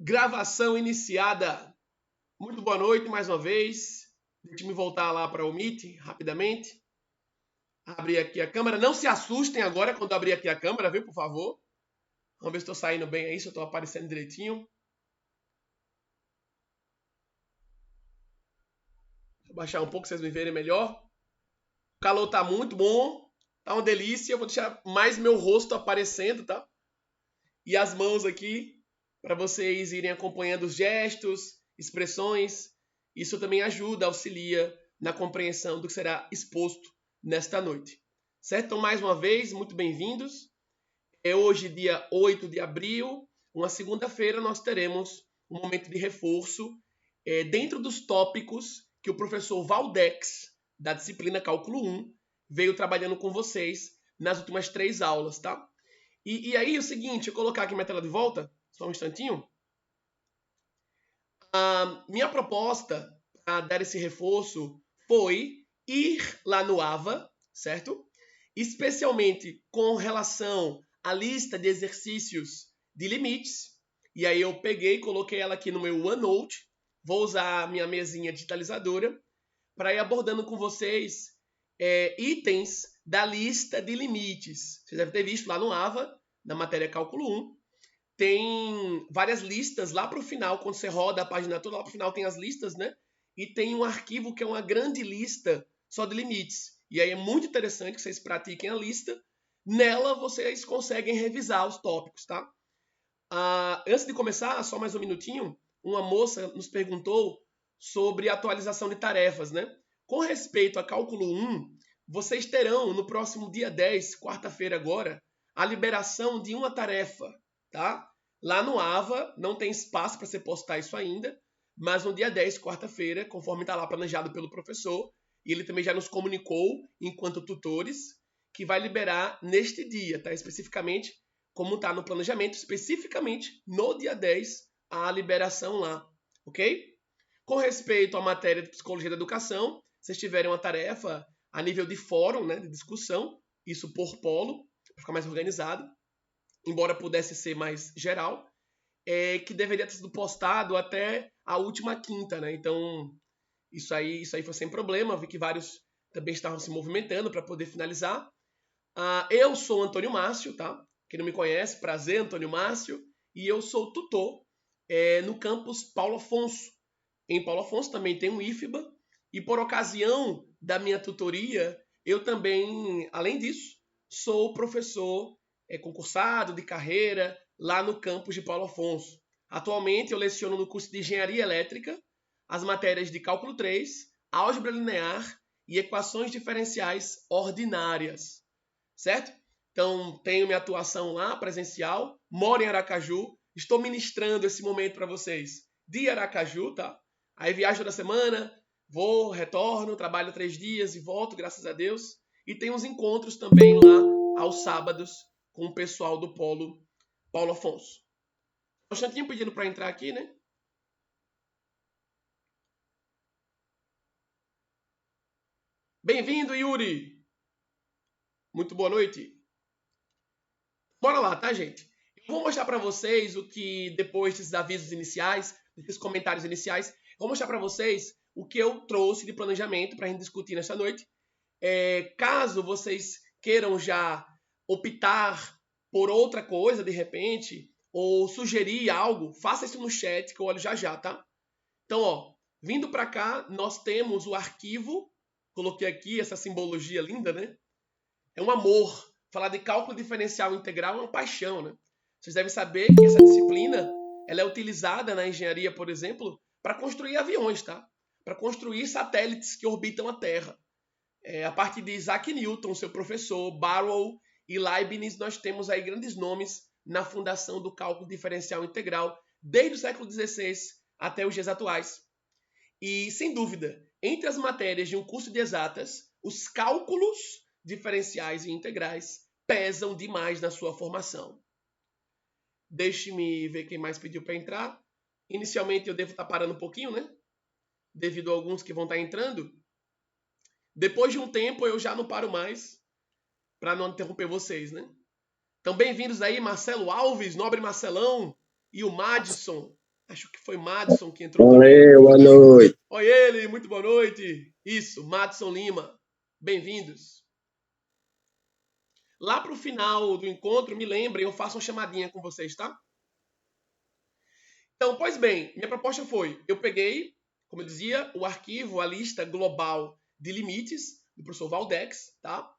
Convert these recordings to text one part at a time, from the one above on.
Gravação iniciada. Muito boa noite mais uma vez. Deixa eu voltar lá para o Meet rapidamente. Abrir aqui a câmera. Não se assustem agora quando abrir aqui a câmera, viu, por favor. Vamos ver se estou saindo bem aí, se eu estou aparecendo direitinho. Vou baixar um pouco para vocês me verem melhor. O calor tá muito bom. Tá uma delícia. Eu vou deixar mais meu rosto aparecendo, tá? E as mãos aqui, para vocês irem acompanhando os gestos, expressões. Isso também ajuda, auxilia na compreensão do que será exposto nesta noite. Certo? Então, mais uma vez, muito bem-vindos. É hoje, dia 8 de abril, uma segunda-feira, nós teremos um momento de reforço dentro dos tópicos que o professor Valdex, da disciplina Cálculo 1, veio trabalhando com vocês nas últimas 3 aulas, tá? E aí, o seguinte, eu colocar aqui minha tela de volta, só um instantinho. A minha proposta para dar esse reforço foi ir lá no AVA, certo? Especialmente com relação à lista de exercícios de limites. E aí eu peguei e coloquei ela aqui no meu OneNote. Vou usar a minha mesinha digitalizadora para ir abordando com vocês itens da lista de limites. Vocês devem ter visto lá no AVA, na matéria Cálculo 1, tem várias listas lá para o final, quando você roda a página toda, lá para o final tem as listas, né? E tem um arquivo que é uma grande lista só de limites. E aí é muito interessante que vocês pratiquem a lista. Nela vocês conseguem revisar os tópicos, tá? Antes de começar, só mais um minutinho, uma moça nos perguntou sobre atualização de tarefas, né? Com respeito a Cálculo 1, vocês terão no próximo dia 10, quarta-feira agora, a liberação de uma tarefa, tá? Lá no AVA não tem espaço para você postar isso ainda, mas no dia 10, quarta-feira, conforme está lá planejado pelo professor, e ele também já nos comunicou, enquanto tutores, que vai liberar neste dia, tá? Especificamente, como está no planejamento, especificamente no dia 10, a liberação lá, ok? Com respeito à matéria de Psicologia da Educação, vocês tiverem uma tarefa a nível de fórum, né, de discussão, isso por polo, para ficar mais organizado, embora pudesse ser mais geral, que deveria ter sido postado até a última quinta, né? Então, isso aí foi sem problema. Vi que vários também estavam se movimentando para poder finalizar. Eu sou o Antônio Márcio, tá? Quem não me conhece, prazer, Antônio Márcio. E eu sou tutor no campus Paulo Afonso. Em Paulo Afonso também tem um IFBA. E por ocasião da minha tutoria, eu também, além disso, sou professor concursado de carreira lá no campus de Paulo Afonso. Atualmente eu leciono no curso de Engenharia Elétrica as matérias de Cálculo 3, Álgebra Linear e Equações Diferenciais Ordinárias, certo? Então, tenho minha atuação lá, presencial, moro em Aracaju, estou ministrando esse momento para vocês de Aracaju, tá? Aí viajo da semana, vou, retorno, trabalho 3 dias e volto, graças a Deus. E tem uns encontros também lá aos sábados com o pessoal do Polo Paulo Afonso. O Chantinho pedindo para entrar aqui, né? Bem-vindo, Yuri! Muito boa noite. Bora lá, tá, gente? Eu vou mostrar para vocês o que, depois desses avisos iniciais, desses comentários iniciais, eu vou mostrar para vocês o que eu trouxe de planejamento para a gente discutir nessa noite. Caso vocês queiram já optar por outra coisa, de repente, ou sugerir algo, faça isso no chat que eu olho já já, tá? Então, ó, vindo para cá, nós temos o arquivo, coloquei aqui essa simbologia linda, né? É um amor. Falar de cálculo diferencial integral é uma paixão, né? Vocês devem saber que essa disciplina ela é utilizada na engenharia, por exemplo, para construir aviões, tá? Para construir satélites que orbitam a Terra. A partir de Isaac Newton, seu professor, Barrow e Leibniz, nós temos aí grandes nomes na fundação do cálculo diferencial integral, desde o século XVI até os dias atuais. E, sem dúvida, entre as matérias de um curso de exatas, os cálculos diferenciais e integrais pesam demais na sua formação. Deixe-me ver quem mais pediu para entrar. Inicialmente eu devo estar parando um pouquinho, né? Devido a alguns que vão estar entrando. Depois de um tempo eu já não paro mais para não interromper vocês, né? Então bem-vindos aí, Marcelo Alves, Nobre Marcelão e o Madison. Acho que foi Madison que entrou também. Oi, boa noite. Oi, ele, muito boa noite. Isso, Madison Lima. Bem-vindos. Lá pro final do encontro, me lembrem, eu faço uma chamadinha com vocês, tá? Então, pois bem, minha proposta foi, eu peguei, como eu dizia, o arquivo, a lista global de limites do professor Valdex, tá?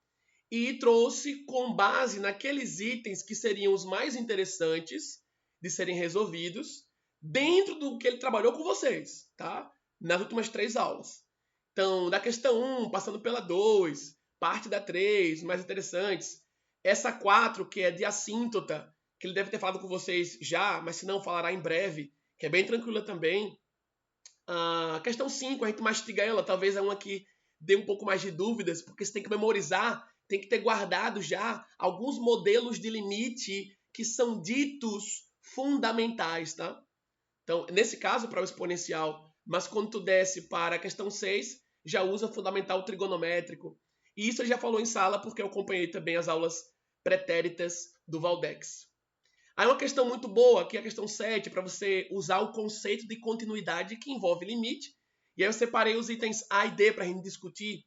E trouxe com base naqueles itens que seriam os mais interessantes de serem resolvidos dentro do que ele trabalhou com vocês, tá? Nas últimas 3 aulas. Então, da questão 1, passando pela 2, parte da 3, mais interessantes. Essa 4, que é de assíntota, que ele deve ter falado com vocês já, mas se não, falará em breve, que é bem tranquila também. A questão 5, a gente mastiga ela, talvez é uma que dê um pouco mais de dúvidas, porque você tem que memorizar, tem que ter guardado já alguns modelos de limite que são ditos fundamentais, tá? Então, nesse caso, para o exponencial, mas quando tu desce para a questão 6, já usa fundamental trigonométrico. E isso ele já falou em sala, porque eu acompanhei também as aulas pretéritas do Valdex. Aí uma questão muito boa, que é a questão 7, para você usar o conceito de continuidade que envolve limite. E aí eu separei os itens A e D para a gente discutir.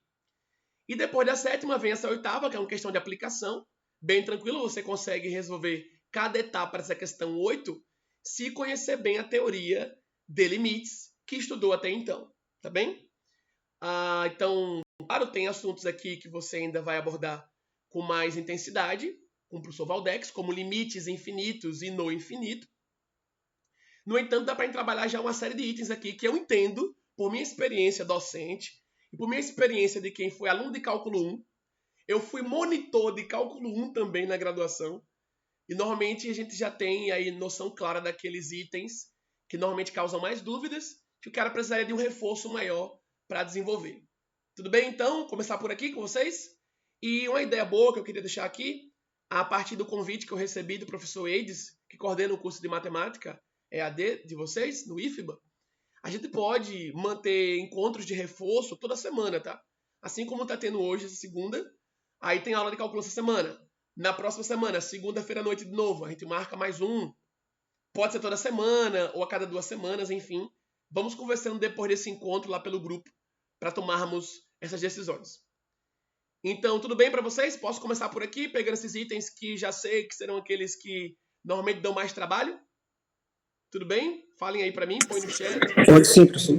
E depois da 7ª vem essa 8ª, que é uma questão de aplicação. Bem tranquilo, você consegue resolver cada etapa dessa questão 8 se conhecer bem a teoria de limites que estudou até então. Tá bem? Então, claro, tem assuntos aqui que você ainda vai abordar com mais intensidade, com o professor Valdex, como limites infinitos e no infinito. No entanto, dá para trabalhar já uma série de itens aqui que eu entendo, por minha experiência docente e por minha experiência de quem foi aluno de cálculo 1. Eu fui monitor de cálculo 1 também na graduação. E normalmente a gente já tem aí noção clara daqueles itens que normalmente causam mais dúvidas, que o cara precisaria de um reforço maior para desenvolver. Tudo bem, então? Começar por aqui com vocês? E uma ideia boa que eu queria deixar aqui, a partir do convite que eu recebi do professor Eides, que coordena o curso de matemática EAD de vocês, no IFBA, a gente pode manter encontros de reforço toda semana, tá? Assim como está tendo hoje, essa segunda, aí tem aula de cálculo essa semana. Na próxima semana, segunda-feira à noite de novo, a gente marca mais um. Pode ser toda semana ou a cada 2 semanas, enfim. Vamos conversando depois desse encontro lá pelo grupo para tomarmos essas decisões. Então, tudo bem para vocês? Posso começar por aqui, pegando esses itens que já sei que serão aqueles que normalmente dão mais trabalho? Tudo bem? Falem aí para mim, põe no chat. Pode sim, professor.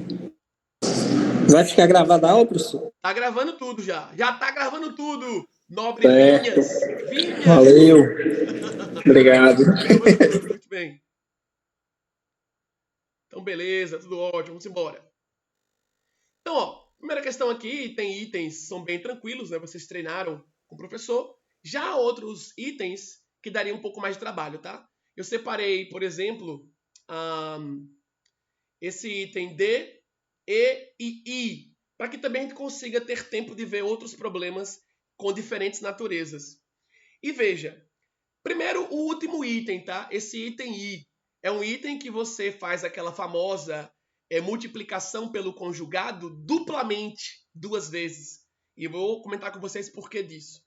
Vai ficar gravada a aula, professor? Tá gravando tudo já. Já tá gravando tudo. Nobre Certo. Vinhas. Vinhas. Valeu. Obrigado. Gravando tudo, muito bem. Então, beleza, tudo ótimo, vamos embora. Então, ó, primeira questão aqui, tem itens que são bem tranquilos, né? Vocês treinaram com o professor. Já há outros itens que dariam um pouco mais de trabalho, tá? Eu separei, por exemplo, esse item D, E e I, para que também a gente consiga ter tempo de ver outros problemas com diferentes naturezas. E veja, primeiro o último item, tá? Esse item I é um item que você faz aquela famosa multiplicação pelo conjugado duplamente, 2 vezes. E eu vou comentar com vocês por que disso.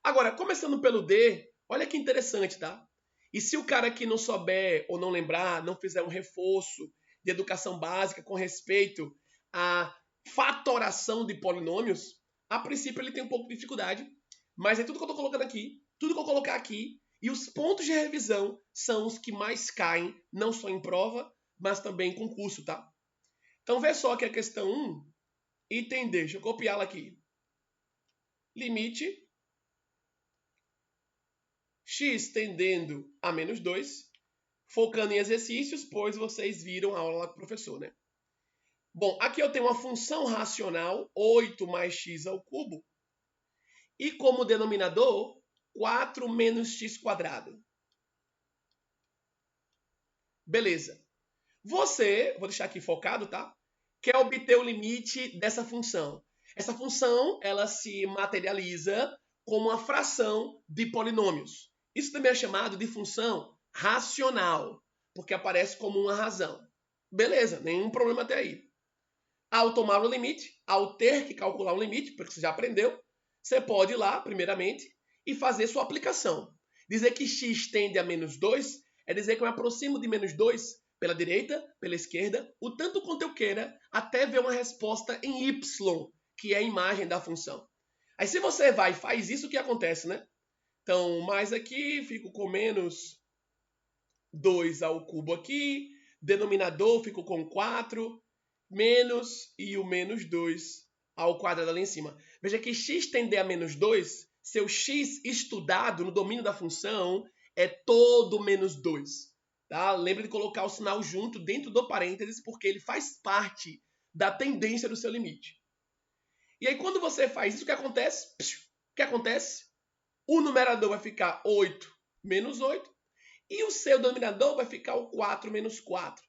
Agora, começando pelo D, olha que interessante, tá? E se o cara aqui não souber ou não lembrar, não fizer um reforço de educação básica com respeito à fatoração de polinômios, a princípio ele tem um pouco de dificuldade, mas é tudo que eu estou colocando aqui, tudo que eu colocar aqui, e os pontos de revisão são os que mais caem, não só em prova, mas também em concurso, tá? Então, vê só que a questão 1, item D, deixa eu copiá-la aqui. Limite x tendendo a menos 2, focando em exercícios, pois vocês viram a aula lá com o professor, né? Bom, aqui eu tenho uma função racional, 8 mais x ao cubo, e como denominador, 4 menos x quadrado. Beleza. Você, vou deixar aqui focado, tá? Quer obter o limite dessa função. Essa função, ela se materializa como uma fração de polinômios. Isso também é chamado de função racional, porque aparece como uma razão. Beleza, nenhum problema até aí. Ao tomar o limite, ao ter que calcular o limite, porque você já aprendeu, você pode ir lá, primeiramente, e fazer sua aplicação. Dizer que x tende a menos 2 é dizer que eu me aproximo de menos 2 pela direita, pela esquerda, o tanto quanto eu queira, até ver uma resposta em y, que é a imagem da função. Aí se você vai e faz isso, o que acontece, né? Então, mais aqui, fico com menos 2 ao cubo aqui, denominador fico com 4, menos e o menos 2 ao quadrado ali em cima. Veja que x tender a menos 2, seu x estudado no domínio da função é todo menos 2. Tá? Lembre de colocar o sinal junto dentro do parênteses, porque ele faz parte da tendência do seu limite. E aí, quando você faz isso, o que acontece? O que acontece? O numerador vai ficar 8 menos 8, e o seu denominador vai ficar o 4 menos 4.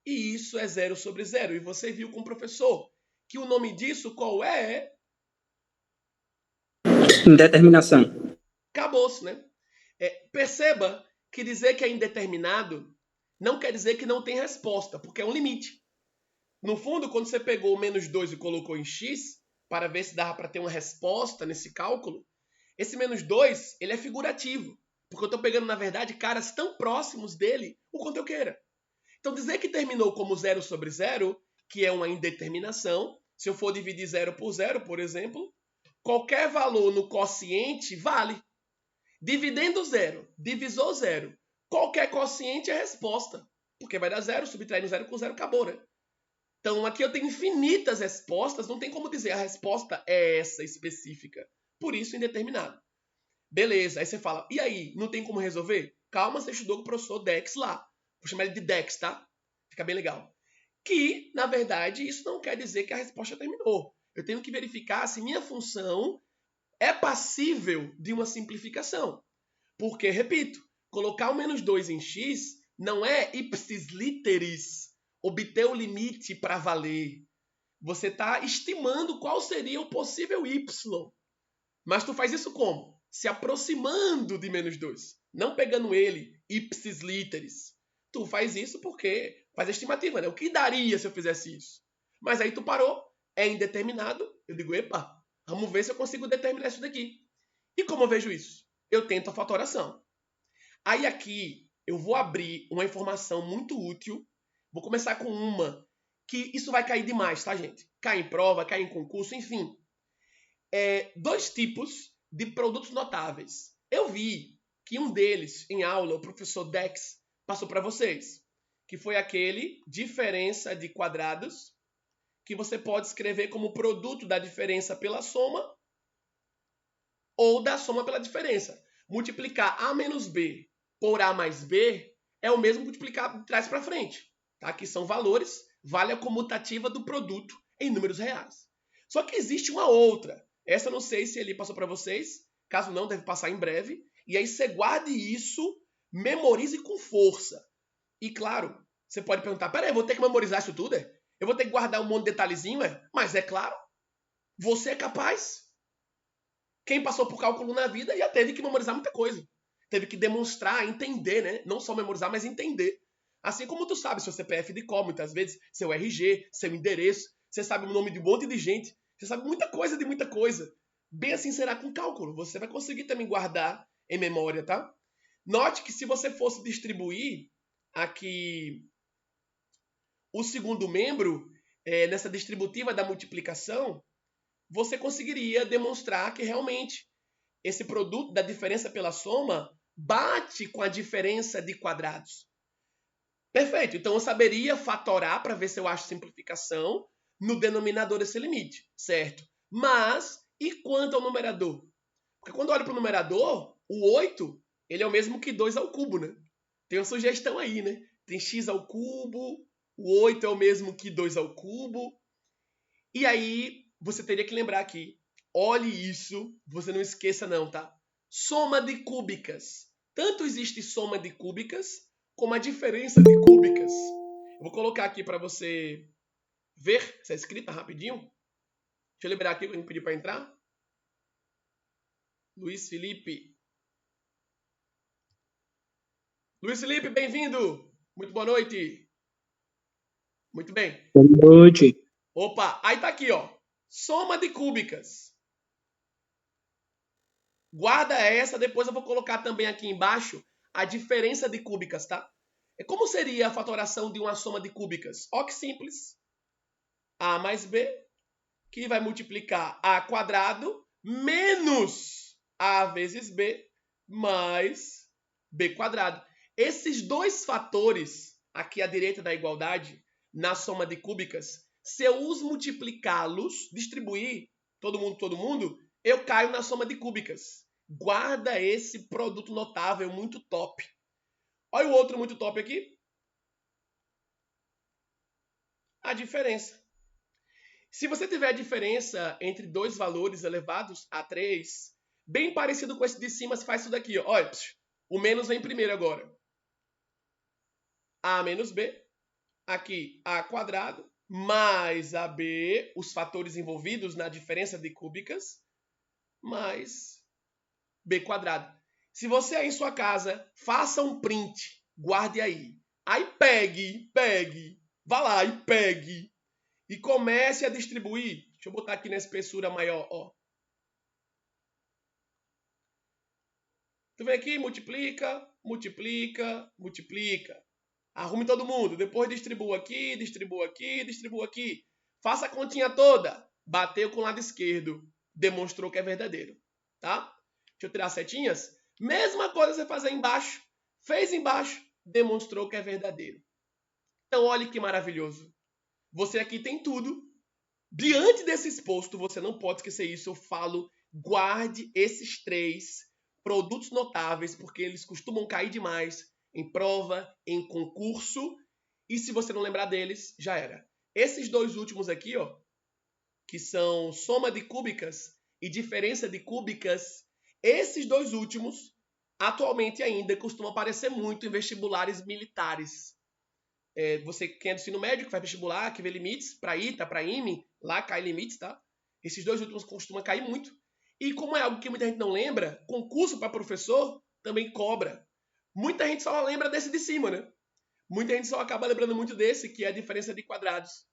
E isso é 0 sobre 0. E você viu com o professor que o nome disso qual é? Indeterminação. Acabou-se, né? Perceba que dizer que é indeterminado não quer dizer que não tem resposta, porque é um limite. No fundo, quando você pegou o menos 2 e colocou em x, para ver se dava para ter uma resposta nesse cálculo, esse menos 2 ele é figurativo, porque eu estou pegando, na verdade, caras tão próximos dele o quanto eu queira. Então, dizer que terminou como 0 sobre 0, que é uma indeterminação, se eu for dividir 0 por 0, por exemplo, qualquer valor no quociente vale. Dividendo 0, divisor 0, qualquer quociente é resposta, porque vai dar 0, subtraindo 0 com 0, acabou, né? Então, aqui eu tenho infinitas respostas, não tem como dizer a resposta é essa específica. Por isso, indeterminado. Beleza, aí você fala, e aí, não tem como resolver? Calma, você estudou com o professor Dex lá. Vou chamar ele de Dex, tá? Fica bem legal. Que, na verdade, isso não quer dizer que a resposta terminou. Eu tenho que verificar se minha função é passível de uma simplificação. Porque, repito, colocar o menos 2 em x não é ipsis literis, obter o limite para valer. Você está estimando qual seria o possível y. Mas tu faz isso como? Se aproximando de menos 2. Não pegando ele, ipsis literis. Tu faz isso porque faz a estimativa, né? O que daria se eu fizesse isso? Mas aí tu parou, é indeterminado. Eu digo, epa, vamos ver se eu consigo determinar isso daqui. E como eu vejo isso? Eu tento a fatoração. Aí aqui eu vou abrir uma informação muito útil. Vou começar com uma que isso vai cair demais, tá, gente? Cai em prova, cai em concurso, enfim. Dois tipos de produtos notáveis. Eu vi que um deles, em aula, o professor Dex passou para vocês, que foi aquele diferença de quadrados, que você pode escrever como produto da diferença pela soma ou da soma pela diferença. Multiplicar A menos B por A mais B é o mesmo multiplicar de trás para frente. Tá? Que são valores, vale a comutativa do produto em números reais. Só que existe uma outra. Essa eu não sei se ele passou para vocês. Caso não, deve passar em breve. E aí você guarde isso, memorize com força. E claro, você pode perguntar, peraí, eu vou ter que memorizar isso tudo? Eu vou ter que guardar um monte de detalhezinho? Mas é claro, você é capaz. Quem passou por cálculo na vida já teve que memorizar muita coisa. Teve que demonstrar, entender, né? Não só memorizar, mas entender. Assim como tu sabe seu CPF de cor, muitas vezes, seu RG, seu endereço, você sabe o nome de um monte de gente, você sabe muita coisa de muita coisa. Bem assim será com cálculo. Você vai conseguir também guardar em memória, tá? Note que se você fosse distribuir aqui o segundo membro nessa distributiva da multiplicação, você conseguiria demonstrar que realmente esse produto da diferença pela soma bate com a diferença de quadrados. Perfeito. Então eu saberia fatorar para ver se eu acho simplificação no denominador desse limite, certo? Mas e quanto ao numerador? Porque quando eu olho para o numerador, o 8 ele é o mesmo que 2 ao cubo, né? Tem uma sugestão aí, né? Tem x ao cubo, o 8 é o mesmo que 2 ao cubo. E aí você teria que lembrar aqui, olhe isso, você não esqueça não, tá? Soma de cúbicas. Tanto existe soma de cúbicas, como a diferença de cúbicas. Eu vou colocar aqui para você ver essa escrita rapidinho. Deixa eu lembrar aqui o que ele pediu para entrar. Luiz Felipe. Luiz Felipe, bem-vindo. Muito boa noite. Muito bem. Boa noite. Opa, aí tá aqui, ó. Soma de cúbicas. Guarda essa, depois eu vou colocar também aqui embaixo a diferença de cúbicas, tá? Como seria a fatoração de uma soma de cúbicas? Ó que simples. A mais B, que vai multiplicar A quadrado menos A vezes B mais B quadrado. Esses dois fatores, aqui à direita da igualdade, na soma de cúbicas, se eu os multiplicá-los, distribuir todo mundo, eu caio na soma de cúbicas. Guarda esse produto notável muito top. Olha o outro muito top aqui. A diferença. Se você tiver a diferença entre dois valores elevados a 3, bem parecido com esse de cima, você faz isso daqui. Ó. Olha, o menos vem primeiro agora. A menos B. Aqui, A quadrado mais AB, os fatores envolvidos na diferença de cúbicas, mais B quadrado. Se você aí em sua casa, faça um print, guarde aí. Aí pegue, vá lá e pegue. E comece a distribuir. Deixa eu botar aqui na espessura maior, ó. Tu vem aqui, multiplica. Arrume todo mundo. Depois distribua aqui. Faça a continha toda. Bateu com o lado esquerdo. Demonstrou que é verdadeiro. Tá? Deixa eu tirar as setinhas. Mesma coisa você fazer embaixo. Fez embaixo. Demonstrou que é verdadeiro. Então, olha que maravilhoso. Você aqui tem tudo. Diante desse exposto, você não pode esquecer isso. Eu falo, guarde esses 3 produtos notáveis, porque eles costumam cair demais em prova, em concurso. E se você não lembrar deles, já era. Esses 2 últimos aqui, ó, que são soma de cúbicas e diferença de cúbicas, esses 2 últimos, atualmente ainda, costumam aparecer muito em vestibulares militares. Você quem é do ensino médio, que faz vestibular, que vê limites, para ITA, para IME, lá cai limites, tá? Esses 2 últimos costumam cair muito. E como é algo que muita gente não lembra, concurso para professor também cobra. Muita gente só lembra desse de cima, né? Muita gente só acaba lembrando muito desse, que é a diferença de quadrados.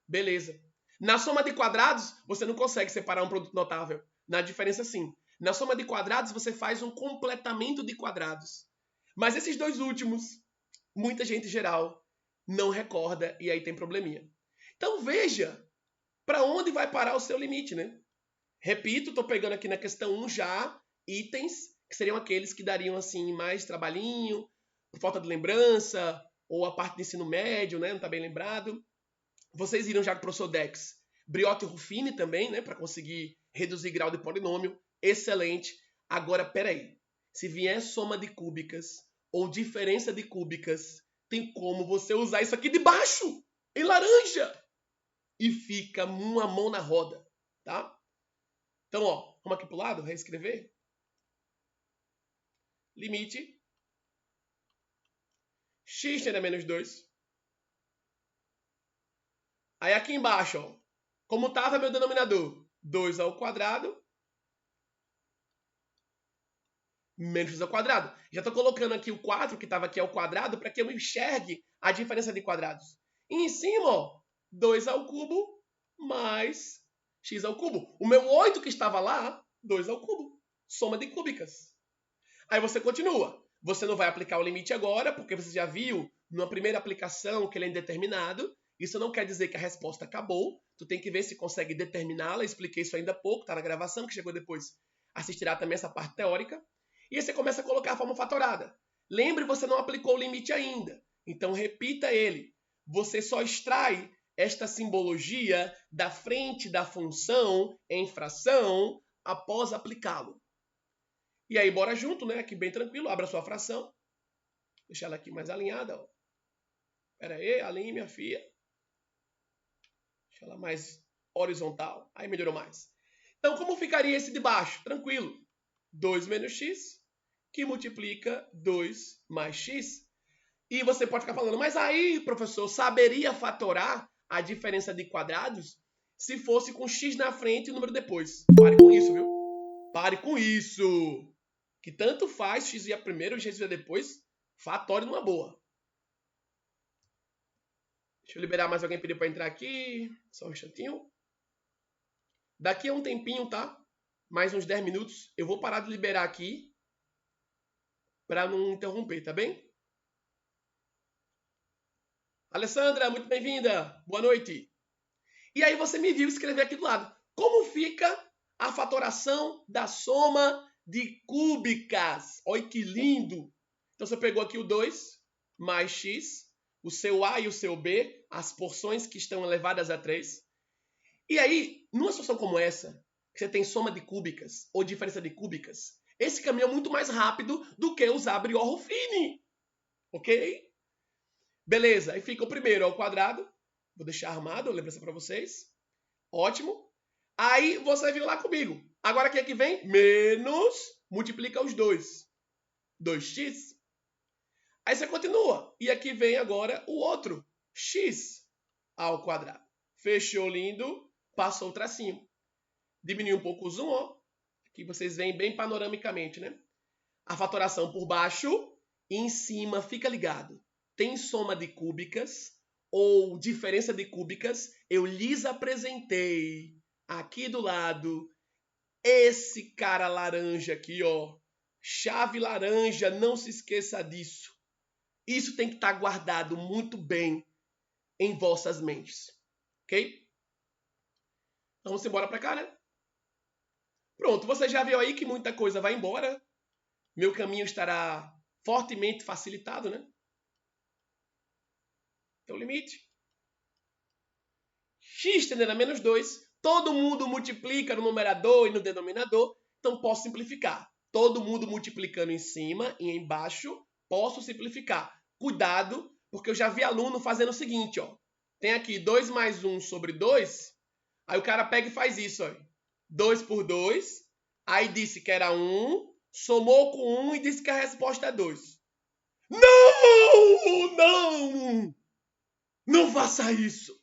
Beleza. Na soma de quadrados, você não consegue separar um produto notável. Na diferença, sim. Na soma de quadrados, você faz um completamento de quadrados. Mas esses 2 últimos, muita gente geral não recorda e aí tem probleminha. Então veja para onde vai parar o seu limite, né? Repito, estou pegando aqui na questão 1 já itens que seriam aqueles que dariam assim mais trabalhinho, por falta de lembrança, ou a parte de ensino médio, né? Não está bem lembrado. Vocês viram já com o professor Dex, Briotto e Ruffini também, né? Para conseguir reduzir grau de polinômio. Excelente. Agora, peraí. Se vier soma de cúbicas ou diferença de cúbicas, tem como você usar isso aqui de baixo, em laranja, e fica uma mão na roda, tá? Então, ó, vamos aqui pro lado, reescrever. Limite. X tende a menos 2. Aí aqui embaixo, ó, como estava meu denominador? 2 ao quadrado menos x ao quadrado. Já estou colocando aqui o 4, que estava aqui ao quadrado, para que eu enxergue a diferença de quadrados. E em cima, ó, 2 ao cubo mais x ao cubo. O meu 8 que estava lá, 2 ao cubo. Soma de cúbicas. Aí você continua. Você não vai aplicar o limite agora, porque você já viu numa primeira aplicação que ele é indeterminado. Isso não quer dizer que a resposta acabou. Tu tem que ver se consegue determiná-la. Expliquei isso ainda há pouco, está na gravação, que chegou depois. Assistirá também essa parte teórica. E aí você começa a colocar a forma fatorada. Lembre, você não aplicou o limite ainda. Então repita ele. Você só extrai esta simbologia da frente da função em fração após aplicá-lo. E aí, bora junto, né? Aqui bem tranquilo. Abra sua fração. Deixa ela aqui mais alinhada. Ó. Pera aí, alinhe, minha filha. Deixa ela mais horizontal. Aí melhorou mais. Então, como ficaria esse de baixo? Tranquilo. 2 menos x, que multiplica 2 mais x. E você pode ficar falando, mas aí, professor, saberia fatorar a diferença de quadrados se fosse com x na frente e o número depois. Pare com isso, viu? Pare com isso. Que tanto faz x via primeiro e x via depois, fatório numa boa. Deixa eu liberar mais alguém pedir para entrar aqui. Só um instantinho. Daqui a um tempinho, tá? Mais uns 10 minutos, eu vou parar de liberar aqui para não interromper, tá bem? Alessandra, muito bem-vinda. Boa noite. E aí você me viu escrever aqui do lado. Como fica a fatoração da soma de cúbicas? Olha que lindo. Então você pegou aqui o 2 mais x, o seu a e o seu b, as porções que estão elevadas a 3. E aí, numa situação como essa, que você tem soma de cúbicas ou diferença de cúbicas, esse caminho é muito mais rápido do que usar Briot-Ruffini. Ok? Beleza, aí fica o primeiro ao quadrado. Vou deixar armado, lembrança para vocês. Ótimo. Aí você viu lá comigo. Agora o que é que vem? Menos, multiplica os dois. 2x. Aí você continua. E aqui vem agora o outro. X ao quadrado. Fechou lindo. Passou o tracinho. Diminuiu um pouco o zoom, ó. Aqui vocês veem bem panoramicamente, né? A fatoração por baixo e em cima, fica ligado. Tem soma de cúbicas ou diferença de cúbicas. Eu lhes apresentei aqui do lado esse cara laranja aqui, ó. Chave laranja, não se esqueça disso. Isso tem que estar guardado muito bem em vossas mentes. Ok? Vamos embora para cá, né? Pronto, você já viu aí que muita coisa vai embora. Meu caminho estará fortemente facilitado, né? Então, limite. X tendendo a menos 2. Todo mundo multiplica no numerador e no denominador. Então, posso simplificar. Todo mundo multiplicando em cima e embaixo, posso simplificar. Cuidado, porque eu já vi aluno fazendo o seguinte, ó. Tem aqui 2 mais 1 sobre 2. Aí o cara pega e faz isso, ó. 2 por 2. Aí disse que era 1. Somou com 1 e disse que a resposta é 2. Não! Não! Não faça isso!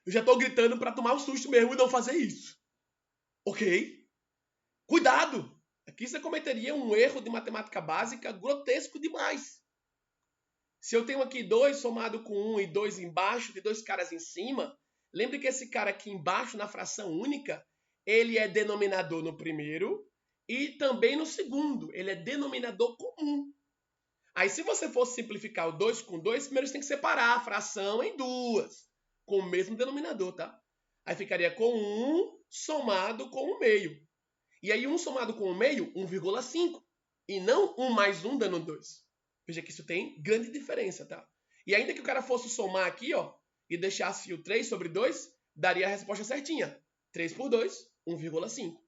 Eu já estou gritando para tomar um susto mesmo e não fazer isso. Ok? Cuidado! Aqui você cometeria um erro de matemática básica grotesco demais. Se eu tenho aqui 2 somado com 1 e 2 embaixo, de 2 caras em cima, lembre que esse cara aqui embaixo, na fração única, ele é denominador no primeiro e também no segundo. Ele é denominador comum. Aí, se você fosse simplificar o 2 com 2, primeiro você tem que separar a fração em duas, com o mesmo denominador, tá? Aí ficaria com 1 somado com 1 meio. E aí 1 somado com 1 meio, 1,5. E não 1 mais 1 dando 2. Veja que isso tem grande diferença, tá? E ainda que o cara fosse somar aqui, ó, e deixasse o 3 sobre 2, daria a resposta certinha. 3 por 2, 1,5.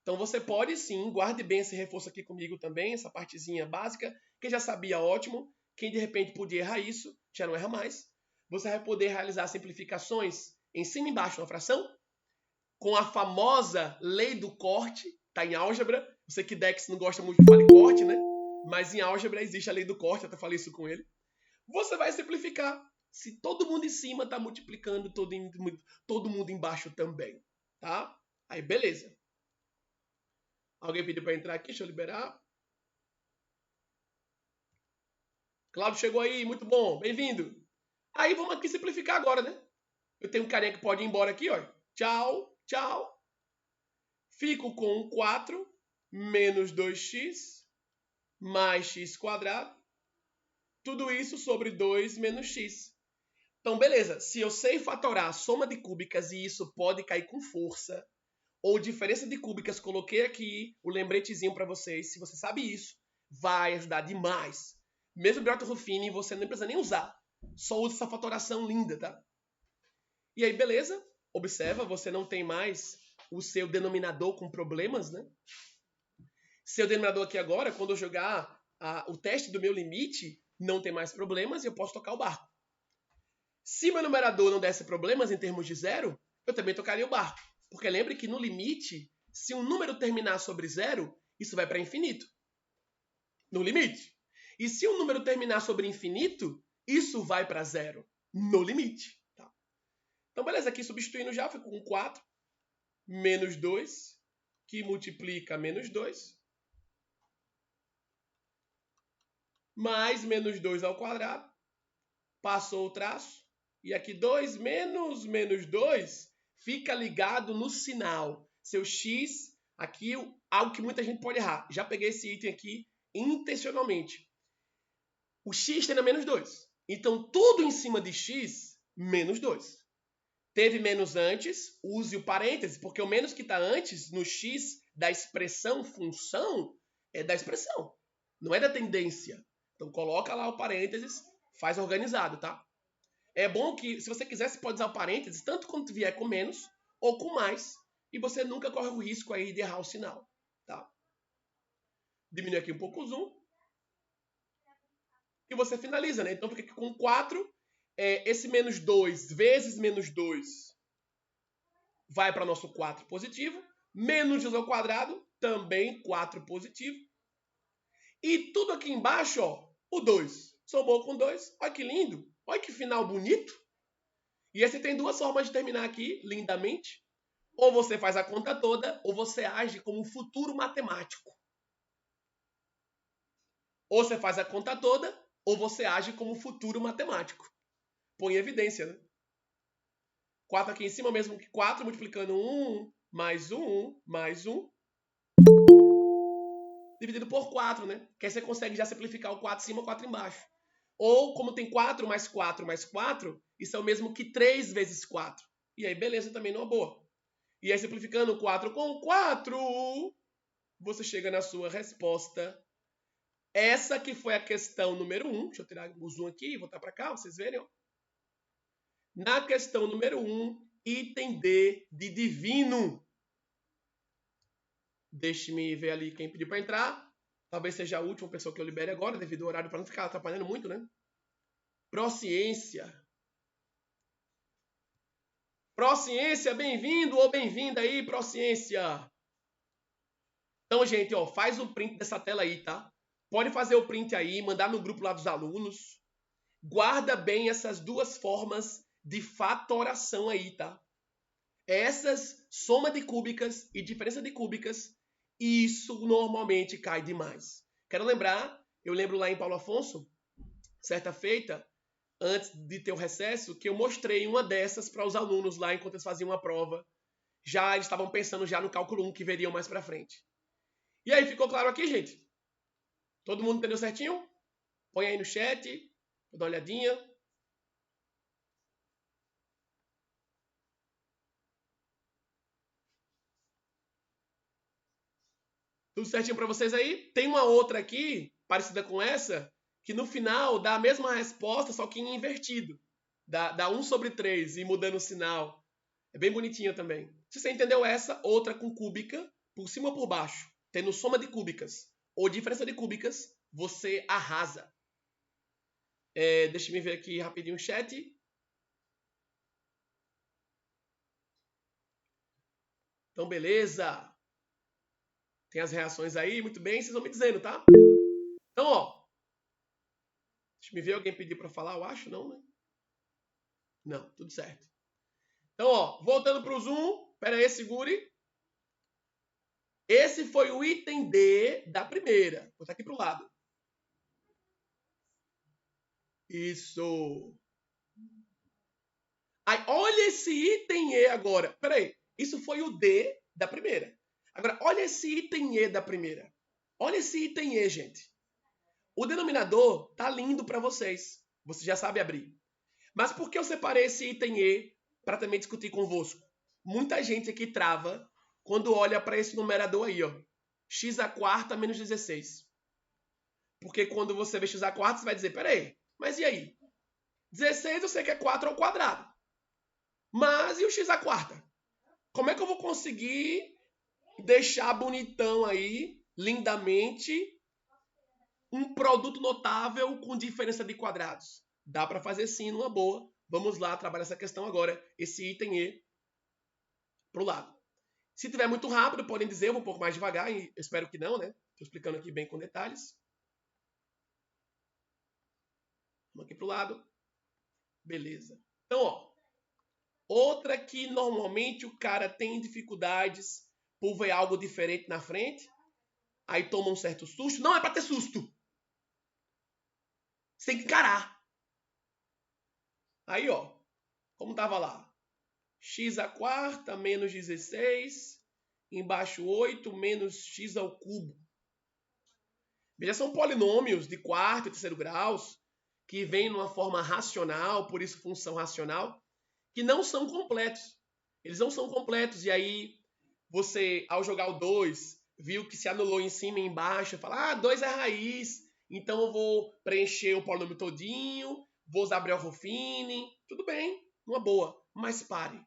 Então você pode sim, guarde bem esse reforço aqui comigo também, essa partezinha básica. Quem já sabia, ótimo. Quem de repente podia errar isso, já não erra mais. Você vai poder realizar simplificações em cima e embaixo na fração, com a famosa lei do corte, tá em álgebra. Eu sei que Dex não gosta muito de falar de corte, né? Mas em álgebra existe a lei do corte, eu até falei isso com ele. Você vai simplificar. Se todo mundo em cima está multiplicando, todo mundo embaixo também, tá? Aí, beleza. Alguém pediu para entrar aqui, deixa eu liberar. Cláudio chegou aí, muito bom, bem-vindo. Aí vamos aqui simplificar agora, né? Eu tenho um carinha que pode ir embora aqui, ó. Tchau, tchau. Fico com 4 menos 2x mais x quadrado. Tudo isso sobre 2 menos x. Então, beleza. Se eu sei fatorar a soma de cúbicas e isso pode cair com força, ou diferença de cúbicas, coloquei aqui o lembretezinho para vocês. Se você sabe isso, vai ajudar demais. Mesmo Briot-Ruffini, você não precisa nem usar. Só usa essa fatoração linda, tá? E aí, beleza. Observa, você não tem mais o seu denominador com problemas, né? Seu denominador aqui agora, quando eu jogar o teste do meu limite, não tem mais problemas e eu posso tocar o barco. Se meu numerador não desse problemas em termos de zero, eu também tocaria o barco. Porque lembre que no limite, se um número terminar sobre zero, isso vai para infinito. No limite. E se um número terminar sobre infinito, isso vai para zero. No limite. Tá? Então, beleza. Aqui substituindo já, fico com 4 menos 2, que multiplica menos 2, mais menos 2 ao quadrado. Passou o traço. E aqui 2 menos 2 fica ligado no sinal. Seu x, aqui algo que muita gente pode errar. Já peguei esse item aqui intencionalmente. O x tem a menos 2. Então, tudo em cima de x, menos 2. Teve menos antes, use o parêntese, porque o menos que está antes no x da expressão função é da expressão, não é da tendência. Então, coloca lá o parênteses, faz organizado, tá? É bom que, se você quiser, você pode usar o parênteses tanto quando vier com menos ou com mais, e você nunca corre o risco aí de errar o sinal, tá? Diminui aqui um pouco o zoom. E você finaliza, né? Então, fica com 4. Esse menos 2 vezes menos 2 vai para nosso 4 positivo. Menos 2 ao quadrado, também 4 positivo. E tudo aqui embaixo, ó, o 2. Somou com 2. Olha que lindo. Olha que final bonito. E aí você tem duas formas de terminar aqui, lindamente. Ou você faz a conta toda, ou você age como um futuro matemático. Ou você faz a conta toda, ou você age como um futuro matemático. Põe em evidência, né? 4 aqui em cima, mesmo que 4, multiplicando 1, mais 1, mais 1. Dividido por 4, né? Que aí você consegue já simplificar o 4 em cima e o 4 embaixo. Ou, como tem 4 mais 4 mais 4, isso é o mesmo que 3 vezes 4. E aí, beleza, também numa boa. E aí, simplificando 4 com 4, você chega na sua resposta. Essa que foi a questão número 1. Deixa eu tirar o zoom aqui e voltar para cá, vocês verem. Ó. Na questão número 1, item D de divino. Deixe-me ver ali quem pediu para entrar. Talvez seja a última pessoa que eu libere agora, devido ao horário, para não ficar atrapalhando muito, né? Prociência. Prociência, bem-vindo ou bem-vinda aí, Prociência. Então, gente, ó, faz o print dessa tela aí, tá? Pode fazer o print aí, mandar no grupo lá dos alunos. Guarda bem essas duas formas de fatoração aí, tá? Essas, soma de cúbicas e diferença de cúbicas, isso normalmente cai demais. Quero lembrar, eu lembro lá em Paulo Afonso, certa feita, antes de ter o recesso, que eu mostrei uma dessas para os alunos lá enquanto eles faziam a prova. Já eles estavam pensando já no cálculo 1 que veriam mais para frente. E aí, ficou claro aqui, gente? Todo mundo entendeu certinho? Põe aí no chat, vou dar uma olhadinha. Tudo certinho para vocês aí? Tem uma outra aqui, parecida com essa, que no final dá a mesma resposta, só que em invertido. Dá 1 sobre 3 e mudando o sinal. É bem bonitinha também. Se você entendeu essa, outra com cúbica, por cima ou por baixo, tendo soma de cúbicas ou diferença de cúbicas, você arrasa. Deixa eu ver aqui rapidinho o chat. Então, beleza. Tem as reações aí, muito bem, vocês vão me dizendo, tá? Então, ó. Deixa eu ver, alguém pediu para falar, eu acho, não, né? Não, tudo certo. Então, ó, voltando para o Zoom. Pera aí, segure. Esse foi o item D da primeira. Vou botar aqui para o lado. Isso. Aí, olha esse item E agora. Pera aí. Isso foi o D da primeira. Agora, olha esse item E da primeira. Olha esse item E, gente. O denominador tá lindo para vocês. Você já sabe abrir. Mas por que eu separei esse item E para também discutir convosco? Muita gente aqui trava quando olha para esse numerador aí, ó. X à quarta menos 16. Porque quando você vê x à quarta, você vai dizer, peraí, mas e aí? 16 eu sei que é 4 ao quadrado. Mas e o x à quarta? Como é que eu vou conseguir deixar bonitão aí, lindamente, um produto notável com diferença de quadrados? Dá para fazer sim, numa boa. Vamos lá, trabalhar essa questão agora. Esse item E pro lado. Se tiver muito rápido, podem dizer, eu vou um pouco mais devagar, e espero que não, né? Estou explicando aqui bem com detalhes. Vamos aqui pro lado. Beleza. Então, ó. Outra que normalmente o cara tem dificuldades por ver algo diferente na frente. Aí toma um certo susto. Não é para ter susto. Você tem que encarar. Aí, ó. Como tava lá? X à quarta menos 16. Embaixo 8 menos x ao cubo. Veja, são polinômios de quarto e terceiro graus que vêm numa forma racional, por isso função racional, que não são completos. Eles não são completos. E aí, você, ao jogar o 2, viu que se anulou em cima e embaixo, fala, 2 é raiz, então eu vou preencher o polinômio todinho, vou usar Breuer-Ruffini, tudo bem, uma boa, mas pare.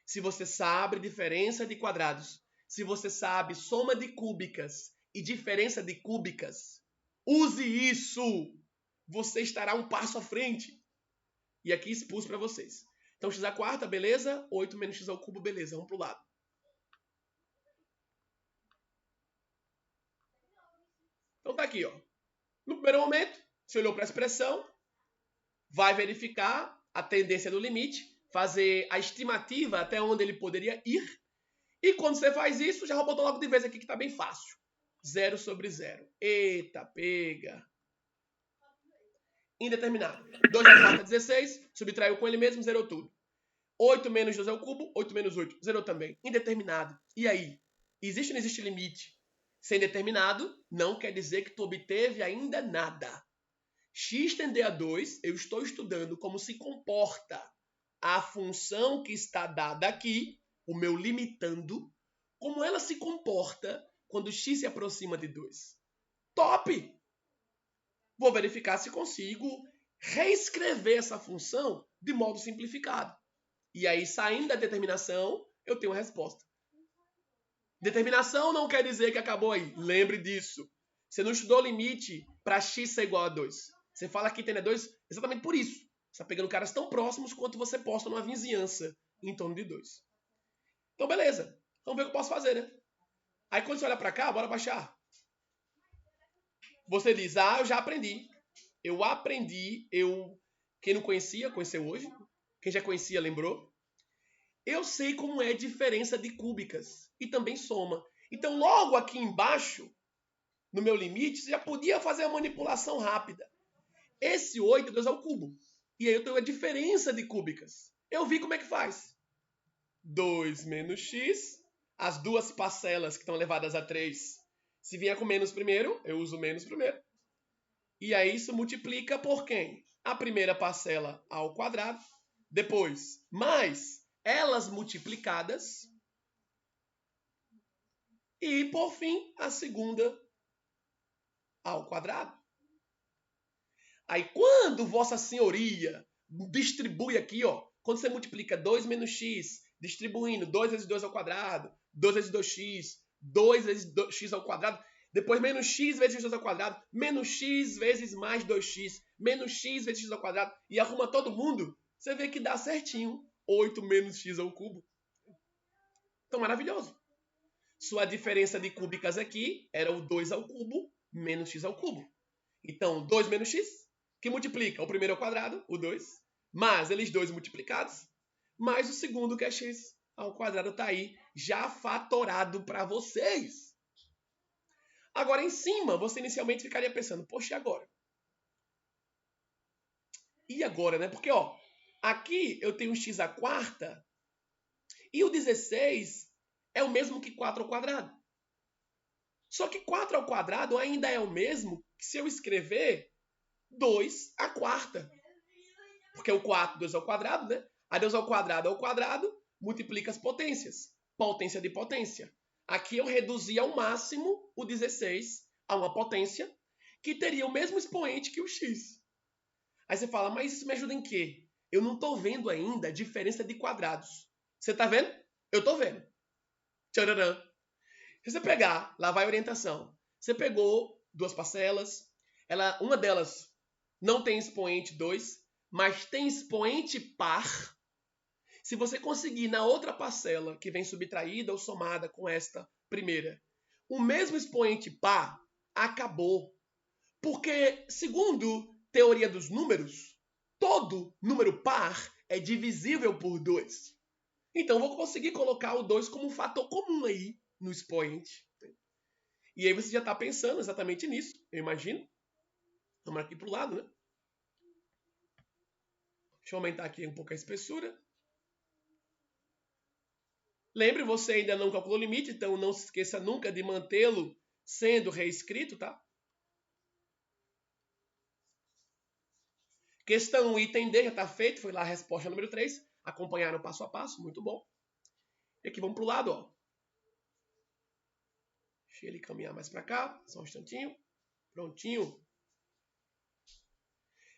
Se você sabe diferença de quadrados, se você sabe soma de cúbicas e diferença de cúbicas, use isso! Você estará um passo à frente. E aqui expulso para vocês. Então, x à quarta, beleza? 8 menos x ao cubo, beleza. Vamos para o lado. Então tá aqui, ó. No primeiro momento, você olhou para a expressão, vai verificar a tendência do limite, fazer a estimativa até onde ele poderia ir. E quando você faz isso, já botou logo de vez aqui que está bem fácil. 0 sobre 0. Eita, pega. Indeterminado. 2 à quarta, 16. Subtraiu com ele mesmo, zerou tudo. 8 menos 2 ao cubo, 8 menos 8. Zerou também. Indeterminado. E aí? Existe ou não existe limite? Sem determinado, não quer dizer que tu obteve ainda nada. X tender a 2, eu estou estudando como se comporta a função que está dada aqui, o meu limitando, como ela se comporta quando x se aproxima de 2. Top! Vou verificar se consigo reescrever essa função de modo simplificado. E aí, saindo da determinação, eu tenho a resposta. Determinação não quer dizer que acabou aí. Lembre disso. Você não estudou limite para x ser igual a 2. Você fala que tem 2 exatamente por isso. Você está pegando caras tão próximos quanto você posta numa vizinhança em torno de 2. Então, beleza. Vamos ver o que eu posso fazer, né? Aí, quando você olha para cá, bora baixar. Você diz, eu já aprendi. Eu aprendi. Quem não conhecia, conheceu hoje. Quem já conhecia, lembrou. Eu sei como é diferença de cúbicas e também soma. Então, logo aqui embaixo, no meu limite, você já podia fazer a manipulação rápida. Esse 8 é 2 ao cubo. E aí eu tenho a diferença de cúbicas. Eu vi como é que faz. 2 menos x, as duas parcelas que estão elevadas a 3. Se vier com menos primeiro, eu uso menos primeiro. E aí isso multiplica por quem? A primeira parcela ao quadrado. Depois, mais elas multiplicadas. E, por fim, a segunda ao quadrado. Aí, quando Vossa Senhoria distribui aqui, ó, quando você multiplica 2 menos x, distribuindo 2 vezes 2 ao quadrado, 2 vezes 2x, 2 vezes x ao quadrado, depois menos x vezes 2 ao quadrado, menos x vezes mais 2x, menos x vezes x ao quadrado, e arruma todo mundo, você vê que dá certinho 8 menos x ao cubo. Então, maravilhoso. Sua diferença de cúbicas aqui era o 2 ao cubo menos x ao cubo. Então, 2 menos x, que multiplica o primeiro ao quadrado, o 2, mais eles dois multiplicados, mais o segundo, que é x ao quadrado, está aí já fatorado para vocês. Agora, em cima, você inicialmente ficaria pensando, poxa, e agora? E agora, né? Porque, ó, aqui eu tenho x à quarta e o 16 é o mesmo que 4 ao quadrado. Só que 4 ao quadrado ainda é o mesmo que se eu escrever 2 à quarta. Porque o 4, 2 ao quadrado, né? A 2 ao quadrado, multiplica as potências. Potência de potência. Aqui eu reduzi ao máximo o 16 a uma potência que teria o mesmo expoente que o x. Aí você fala, mas isso me ajuda em quê? Eu não estou vendo ainda a diferença de quadrados. Você está vendo? Eu estou vendo. Tcharam! Se você pegar, lá vai a orientação. Você pegou duas parcelas, uma delas não tem expoente 2, mas tem expoente par. Se você conseguir na outra parcela, que vem subtraída ou somada com esta primeira, o mesmo expoente par, acabou. Porque, segundo teoria dos números, todo número par é divisível por 2. Então, eu vou conseguir colocar o 2 como um fator comum aí no expoente. E aí você já está pensando exatamente nisso, eu imagino. Vamos aqui para o lado, né? Deixa eu aumentar aqui um pouco a espessura. Lembre, você ainda não calculou o limite, então não se esqueça nunca de mantê-lo sendo reescrito, tá? Questão 1, item D, já está feito. Foi lá a resposta número 3. Acompanharam passo a passo, muito bom. E aqui vamos para o lado, ó. Deixa ele caminhar mais para cá, só um instantinho. Prontinho.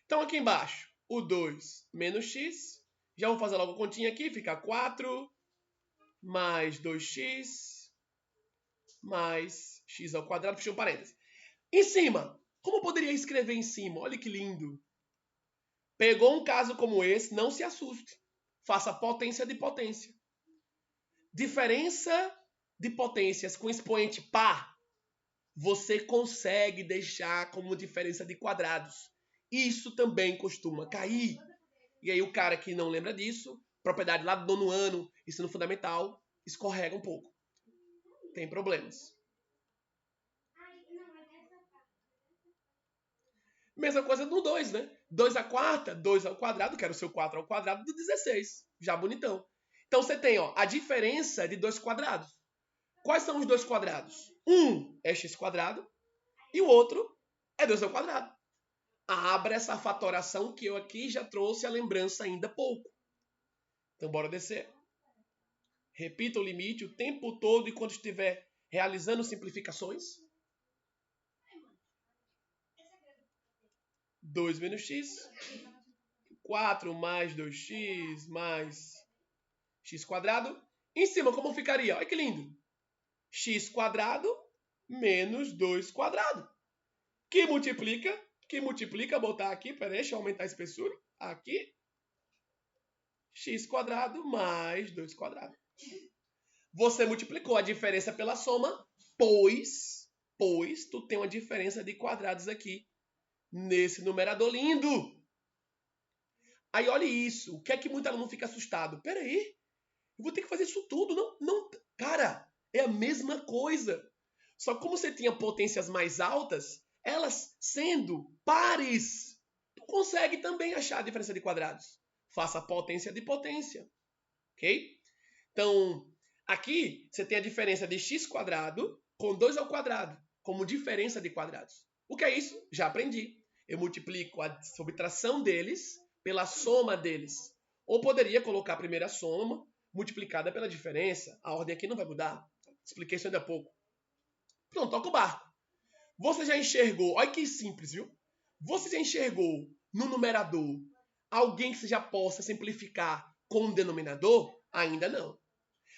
Então aqui embaixo, o 2 menos x. Já vou fazer logo a continha aqui, fica 4 mais 2x mais x ao quadrado, fechei um parênteses. Em cima, como eu poderia escrever em cima? Olha que lindo. Pegou um caso como esse, não se assuste. Faça potência de potência. Diferença de potências com expoente par, você consegue deixar como diferença de quadrados. Isso também costuma cair. E aí o cara que não lembra disso, propriedade lá do 9º ano, ensino fundamental, escorrega um pouco. Tem problemas. Mesma coisa no 2, né? 2 à quarta, 2 ao quadrado, que era o seu 4 ao quadrado, do 16. Já bonitão. Então você tem, ó, a diferença de 2 quadrados. Quais são os 2 quadrados? Um é x quadrado e o outro é 2 ao quadrado. Abra essa fatoração que eu aqui já trouxe a lembrança ainda há pouco. Então bora descer. Repita o limite o tempo todo enquanto estiver realizando simplificações. 2 menos x. 4 mais 2x mais x quadrado. Em cima, como ficaria? Olha que lindo. X quadrado menos 2 quadrado. Que multiplica, botar aqui, peraí, deixa eu aumentar a espessura. Aqui. X quadrado mais 2 quadrado. Você multiplicou a diferença pela soma, pois tu tem uma diferença de quadrados aqui, nesse numerador lindo. Aí olha isso, o que é que muito aluno fica assustado? Peraí, eu vou ter que fazer isso tudo? Não, cara, é a mesma coisa. Só que como você tinha potências mais altas, elas sendo pares, tu consegue também achar a diferença de quadrados. Faça potência de potência, ok? Então, aqui você tem a diferença de x quadrado com 2 ao quadrado, como diferença de quadrados. O que é isso? Já aprendi. Eu multiplico a subtração deles pela soma deles. Ou poderia colocar a primeira soma multiplicada pela diferença. A ordem aqui não vai mudar. Expliquei isso ainda há pouco. Pronto, toca o barco. Você já enxergou, olha que simples, viu? Você já enxergou no numerador alguém que você já possa simplificar com o denominador? Ainda não.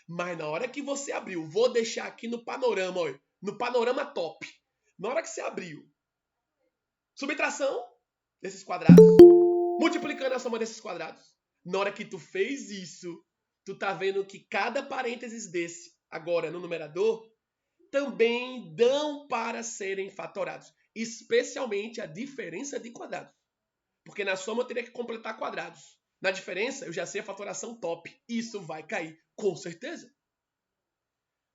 Mas na hora que você abriu, vou deixar aqui no panorama, olha, no panorama top. Na hora que você abriu, subtração desses quadrados, multiplicando a soma desses quadrados. Na hora que tu fez isso, tu tá vendo que cada parênteses desse, agora no numerador, também dão para serem fatorados. Especialmente a diferença de quadrados. Porque na soma eu teria que completar quadrados. Na diferença, eu já sei a fatoração top. Isso vai cair, com certeza.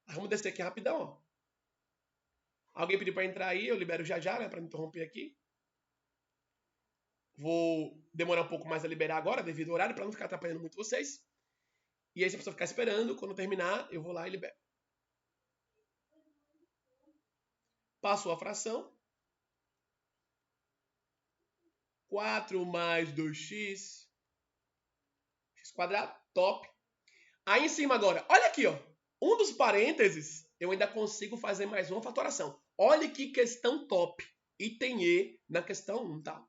Vamos descer aqui rapidão, ó. Alguém pediu para entrar aí, eu libero já, né, para não interromper aqui. Vou demorar um pouco mais a liberar agora, devido ao horário, para não ficar atrapalhando muito vocês. E aí, se a pessoa ficar esperando, quando terminar, eu vou lá e libero. Passou a fração. 4 mais 2x. X quadrado, top. Aí em cima agora, olha aqui, ó. Um dos parênteses, eu ainda consigo fazer mais uma fatoração. Olha que questão top. Item E na questão 1, tá?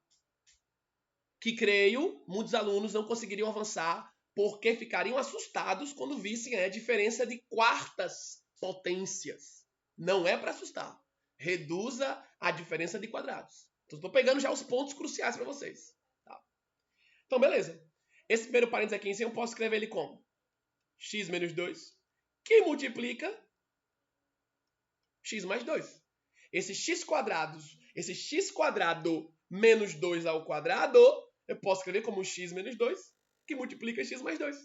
Que creio, muitos alunos não conseguiriam avançar porque ficariam assustados quando vissem a diferença de quartas potências. Não é para assustar. Reduza a diferença de quadrados. Então, estou pegando já os pontos cruciais para vocês. Tá? Então, beleza. Esse primeiro parênteses aqui em cima eu posso escrever ele como x menos 2, que multiplica x mais 2. Esse x quadrado menos 2 ao quadrado, eu posso escrever como x menos 2, que multiplica x mais 2.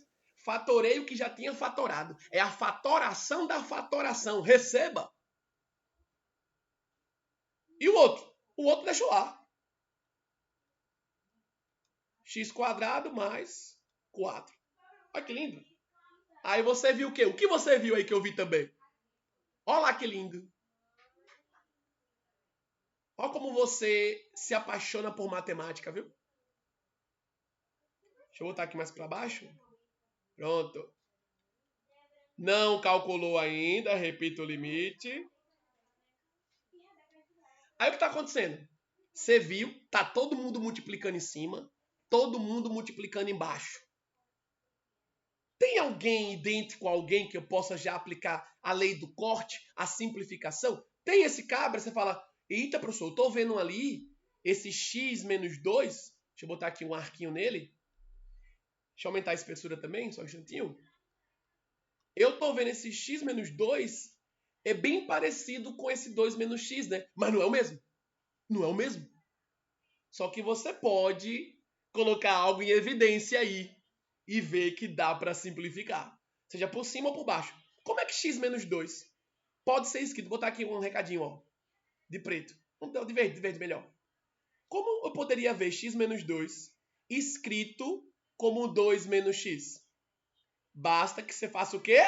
Fatorei o que já tinha fatorado. É a fatoração da fatoração. Receba. E o outro? O outro deixou lá. X quadrado mais 4. Olha que lindo. Aí você viu o quê? O que você viu aí que eu vi também? Olha lá que lindo. Olha como você se apaixona por matemática, viu? Deixa eu botar aqui mais para baixo. Pronto. Não calculou ainda, repita o limite. Aí o que está acontecendo? Você viu, tá todo mundo multiplicando em cima, todo mundo multiplicando embaixo. Tem alguém idêntico a alguém que eu possa já aplicar a lei do corte, a simplificação? Tem esse cabra, você fala, eita, professor, eu tô vendo ali esse x menos 2. Deixa eu botar aqui um arquinho nele. Deixa eu aumentar a espessura também, só um instantinho. Eu tô vendo esse x menos 2, é bem parecido com esse 2 menos x, né? Mas não é o mesmo. Não é o mesmo. Só que você pode colocar algo em evidência aí e ver que dá para simplificar. Seja por cima ou por baixo. Como é que x menos 2 pode ser escrito? Vou botar aqui um recadinho, ó, de preto. De verde melhor. Como eu poderia ver x menos 2 escrito como 2 menos x? Basta que você faça o quê?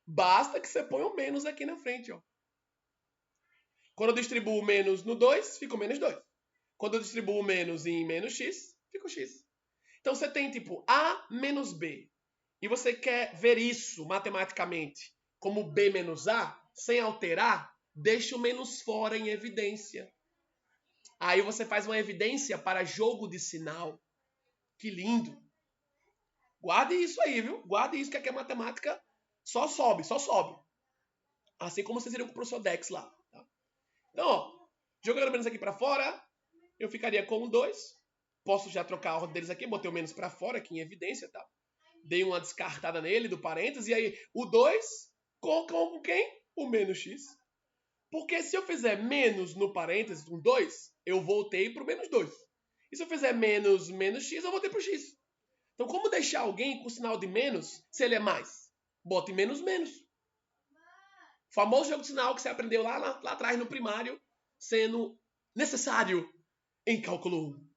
Basta que você ponha o menos aqui na frente, ó. Quando eu distribuo o menos no 2, fica o menos 2. Quando eu distribuo o menos em menos x, fica o x. Então você tem tipo A menos B. E você quer ver isso matematicamente como B menos A, sem alterar, deixa o menos fora em evidência. Aí você faz uma evidência para jogo de sinal. Que lindo. Guarde isso aí, viu? Guarde isso, que aqui a matemática só sobe, só sobe. Assim como vocês viram com o professor Dex lá. Tá? Então, ó, jogando menos aqui para fora, eu ficaria com um 2. Posso já trocar a ordem deles aqui, botei o menos para fora aqui em evidência, tá? Dei uma descartada nele do parênteses, e aí o 2 com quem? O menos x. Porque se eu fizer menos no parênteses, um 2, eu voltei para o menos 2. E se eu fizer menos x, eu voltei para o x. Então, como deixar alguém com sinal de menos se ele é mais? Bota em menos. O famoso jogo de sinal que você aprendeu lá atrás no primário, sendo necessário em cálculo 1.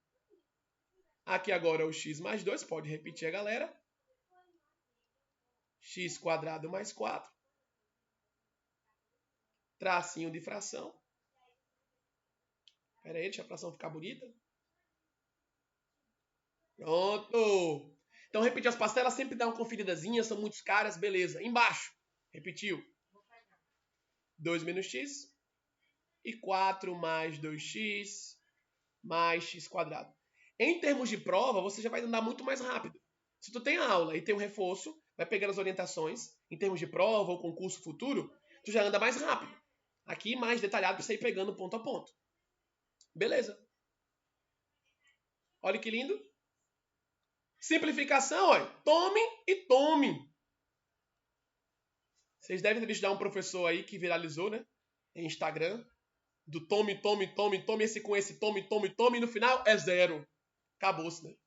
Aqui agora o x mais 2, pode repetir a galera. X quadrado mais 4. Tracinho de fração. Espera aí, deixa a fração ficar bonita. Pronto. Então, repetir as parcelas sempre dá uma conferidazinha, são muitos caras, beleza. Embaixo, repetiu. 2 menos x e 4 mais 2x mais x quadrado. Em termos de prova, você já vai andar muito mais rápido. Se tu tem a aula e tem um reforço, vai pegando as orientações, em termos de prova ou concurso futuro, tu já anda mais rápido. Aqui, mais detalhado, para você ir pegando ponto a ponto. Beleza. Olha que lindo. Simplificação, olha. Tome e tome. Vocês devem ter visto um professor aí que viralizou, né? Em Instagram. Do tome, esse com esse, tome, e no final é 0. Acabou-se, né?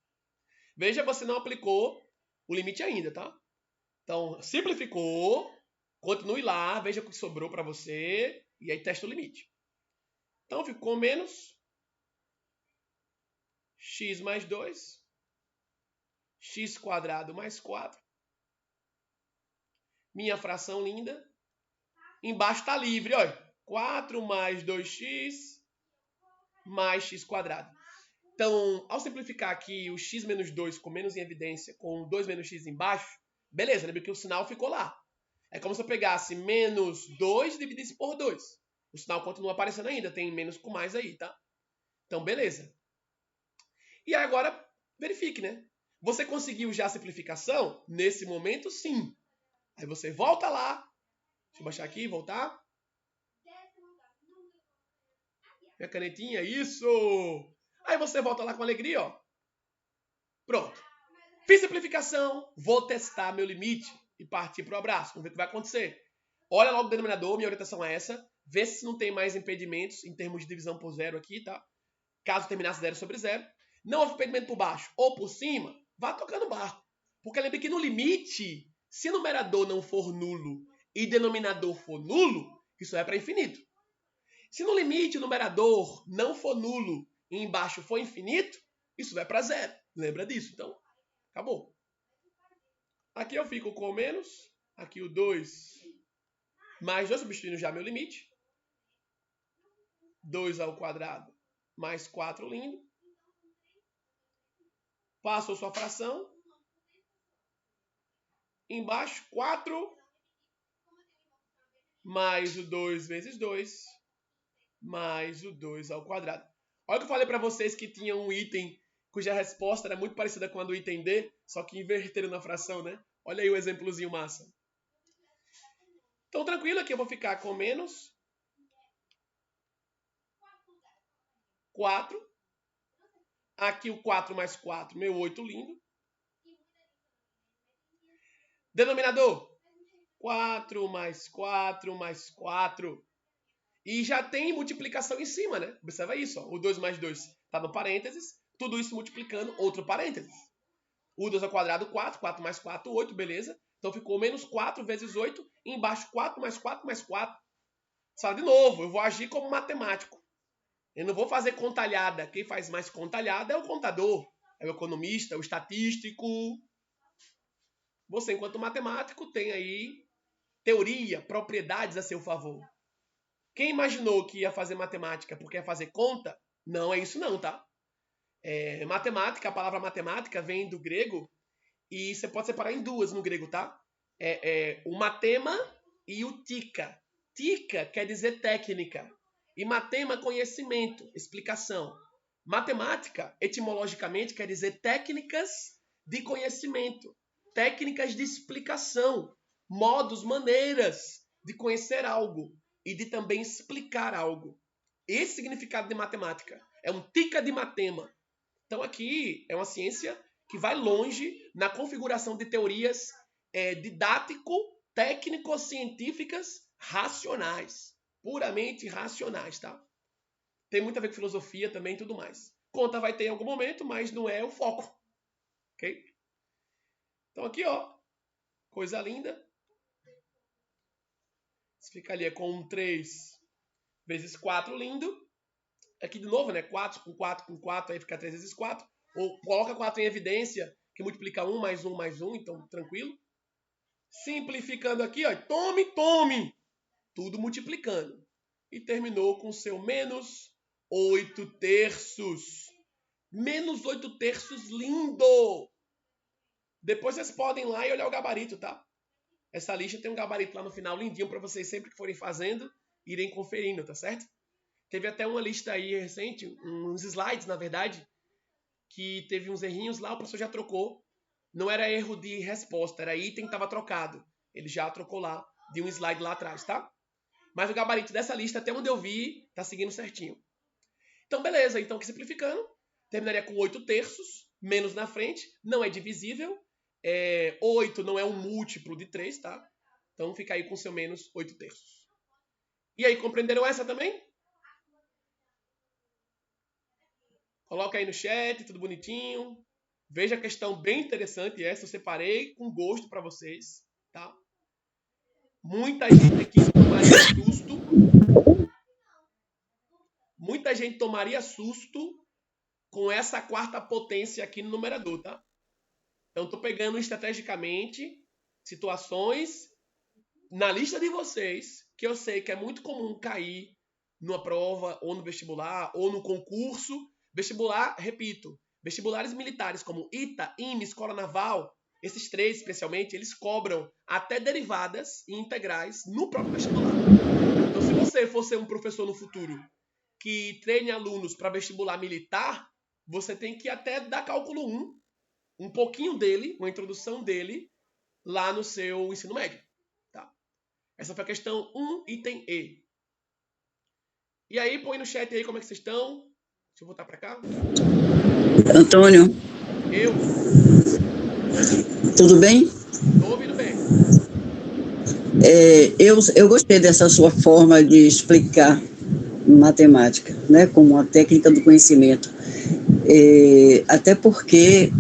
Veja, você não aplicou o limite ainda, tá? Então, simplificou, continue lá, veja o que sobrou para você e aí testa o limite. Então, ficou menos x mais 2, x quadrado mais 4. Minha fração linda. Embaixo está livre, olha. 4 mais 2x mais x quadrado. Então, ao simplificar aqui o x menos 2 com menos em evidência, com 2 menos x embaixo, beleza, lembra que o sinal ficou lá. É como se eu pegasse menos 2 e dividisse por 2. O sinal continua aparecendo ainda, tem menos com mais aí, tá? Então, beleza. E agora, verifique, né? Você conseguiu já a simplificação? Nesse momento, sim. Aí você volta lá. Deixa eu baixar aqui, voltar. Minha canetinha, isso! Aí você volta lá com alegria, ó. Pronto. Fiz simplificação, vou testar meu limite e partir para o abraço. Vamos ver o que vai acontecer. Olha logo o denominador, minha orientação é essa. Vê se não tem mais impedimentos em termos de divisão por zero aqui, tá? Caso terminasse 0 sobre 0. Não houve impedimento por baixo ou por cima, vá tocando o barco. Porque lembre que no limite, se numerador não for nulo e denominador for nulo, isso é para infinito. Se no limite o numerador não for nulo e embaixo for infinito, isso vai para 0. Lembra disso? Então, acabou. Aqui eu fico com o menos. Aqui o 2 mais 2, substituindo já meu limite. 2 ao quadrado mais 4, lindo. Passou sua fração. Embaixo, 4 mais o 2 vezes 2 mais o 2 ao quadrado. Olha que eu falei para vocês que tinha um item cuja resposta era muito parecida com a do item D, só que inverteram na fração, né? Olha aí o exemplozinho massa. Então, tranquilo, aqui eu vou ficar com menos 4. Aqui o 4 mais 4, meu 8 lindo. Denominador, 4 mais 4 mais 4. E já tem multiplicação em cima, né? Observa isso, ó. O 2 mais 2 está no parênteses. Tudo isso multiplicando outro parênteses. O 2 ao quadrado, 4. 4 mais 4, 8, beleza? Então ficou menos 4 vezes 8. E embaixo, 4 mais 4 mais 4. Só de novo, eu vou agir como matemático. Eu não vou fazer contalhada. Quem faz mais contalhada é o contador, é o economista, é o estatístico. Você, enquanto matemático, tem aí teoria, propriedades a seu favor. Quem imaginou que ia fazer matemática porque ia fazer conta, não é isso não, tá? Matemática, a palavra matemática vem do grego e você pode separar em duas no grego, tá? O matema e o tica. Tica quer dizer técnica e matema conhecimento, explicação. Matemática, etimologicamente, quer dizer técnicas de conhecimento, técnicas de explicação, modos, maneiras de conhecer algo e de também explicar algo. Esse significado de matemática. É um tica de matema. Então aqui é uma ciência que vai longe na configuração de teorias didático-técnico-científicas racionais. Puramente racionais, tá? Tem muito a ver com filosofia também e tudo mais. Conta vai ter em algum momento, mas não é o foco. Ok? Então aqui, ó. Coisa linda. Você ficaria com 3 vezes 4, lindo. Aqui de novo, né? 4 com 4 com 4, aí fica 3 vezes 4. Ou coloca 4 em evidência, que multiplica 1 mais 1 mais 1, então tranquilo. Simplificando aqui, ó. Tome, tome! Tudo multiplicando. E terminou com seu menos 8 terços. Menos 8 terços, lindo! Depois vocês podem ir lá e olhar o gabarito, tá? Essa lista tem um gabarito lá no final, lindinho, para vocês sempre que forem fazendo, irem conferindo, tá certo? Teve até uma lista aí recente, uns slides, na verdade, que teve uns errinhos lá, o professor já trocou. Não era erro de resposta, era item que estava trocado. Ele já trocou lá, de um slide lá atrás, tá? Mas o gabarito dessa lista, até onde eu vi, tá seguindo certinho. Então, beleza. Então, aqui simplificando, terminaria com 8 terços, menos na frente, não é divisível. 8 não é um múltiplo de 3, tá? Então, fica aí com seu menos 8 terços. E aí, compreenderam essa também? Coloca aí no chat, tudo bonitinho. Veja a questão bem interessante essa, eu separei com gosto para vocês, tá? Muita gente aqui tomaria susto. Muita gente tomaria susto com essa quarta potência aqui no numerador, tá? Então, estou pegando estrategicamente situações na lista de vocês que eu sei que é muito comum cair numa prova, ou no vestibular, ou no concurso. Vestibular, repito, vestibulares militares como ITA, IME, Escola Naval, esses três especialmente, eles cobram até derivadas e integrais no próprio vestibular. Então, se você for ser um professor no futuro que treine alunos para vestibular militar, você tem que até dar cálculo 1, um pouquinho dele, uma introdução dele, lá no seu ensino médio. Tá? Essa foi a questão 1, item E. E aí, põe no chat aí como é que vocês estão. Deixa eu voltar para cá. Antônio. Eu. Tudo bem? Estou ouvindo bem. Eu gostei dessa sua forma de explicar matemática, né, como uma técnica do conhecimento. Até porque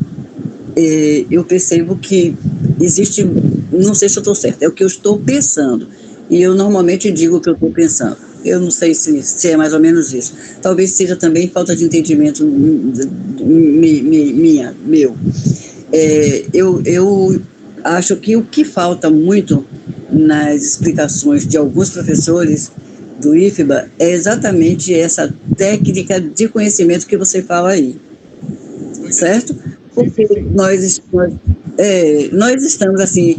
eu percebo que existe, não sei se eu estou certa, é o que eu estou pensando, e eu normalmente digo o que eu estou pensando. Eu não sei se é mais ou menos isso. Talvez seja também falta de entendimento meu. Eu acho que o que falta muito nas explicações de alguns professores do IFBA é exatamente essa técnica de conhecimento que você fala aí, certo? Porque Nós estamos assim,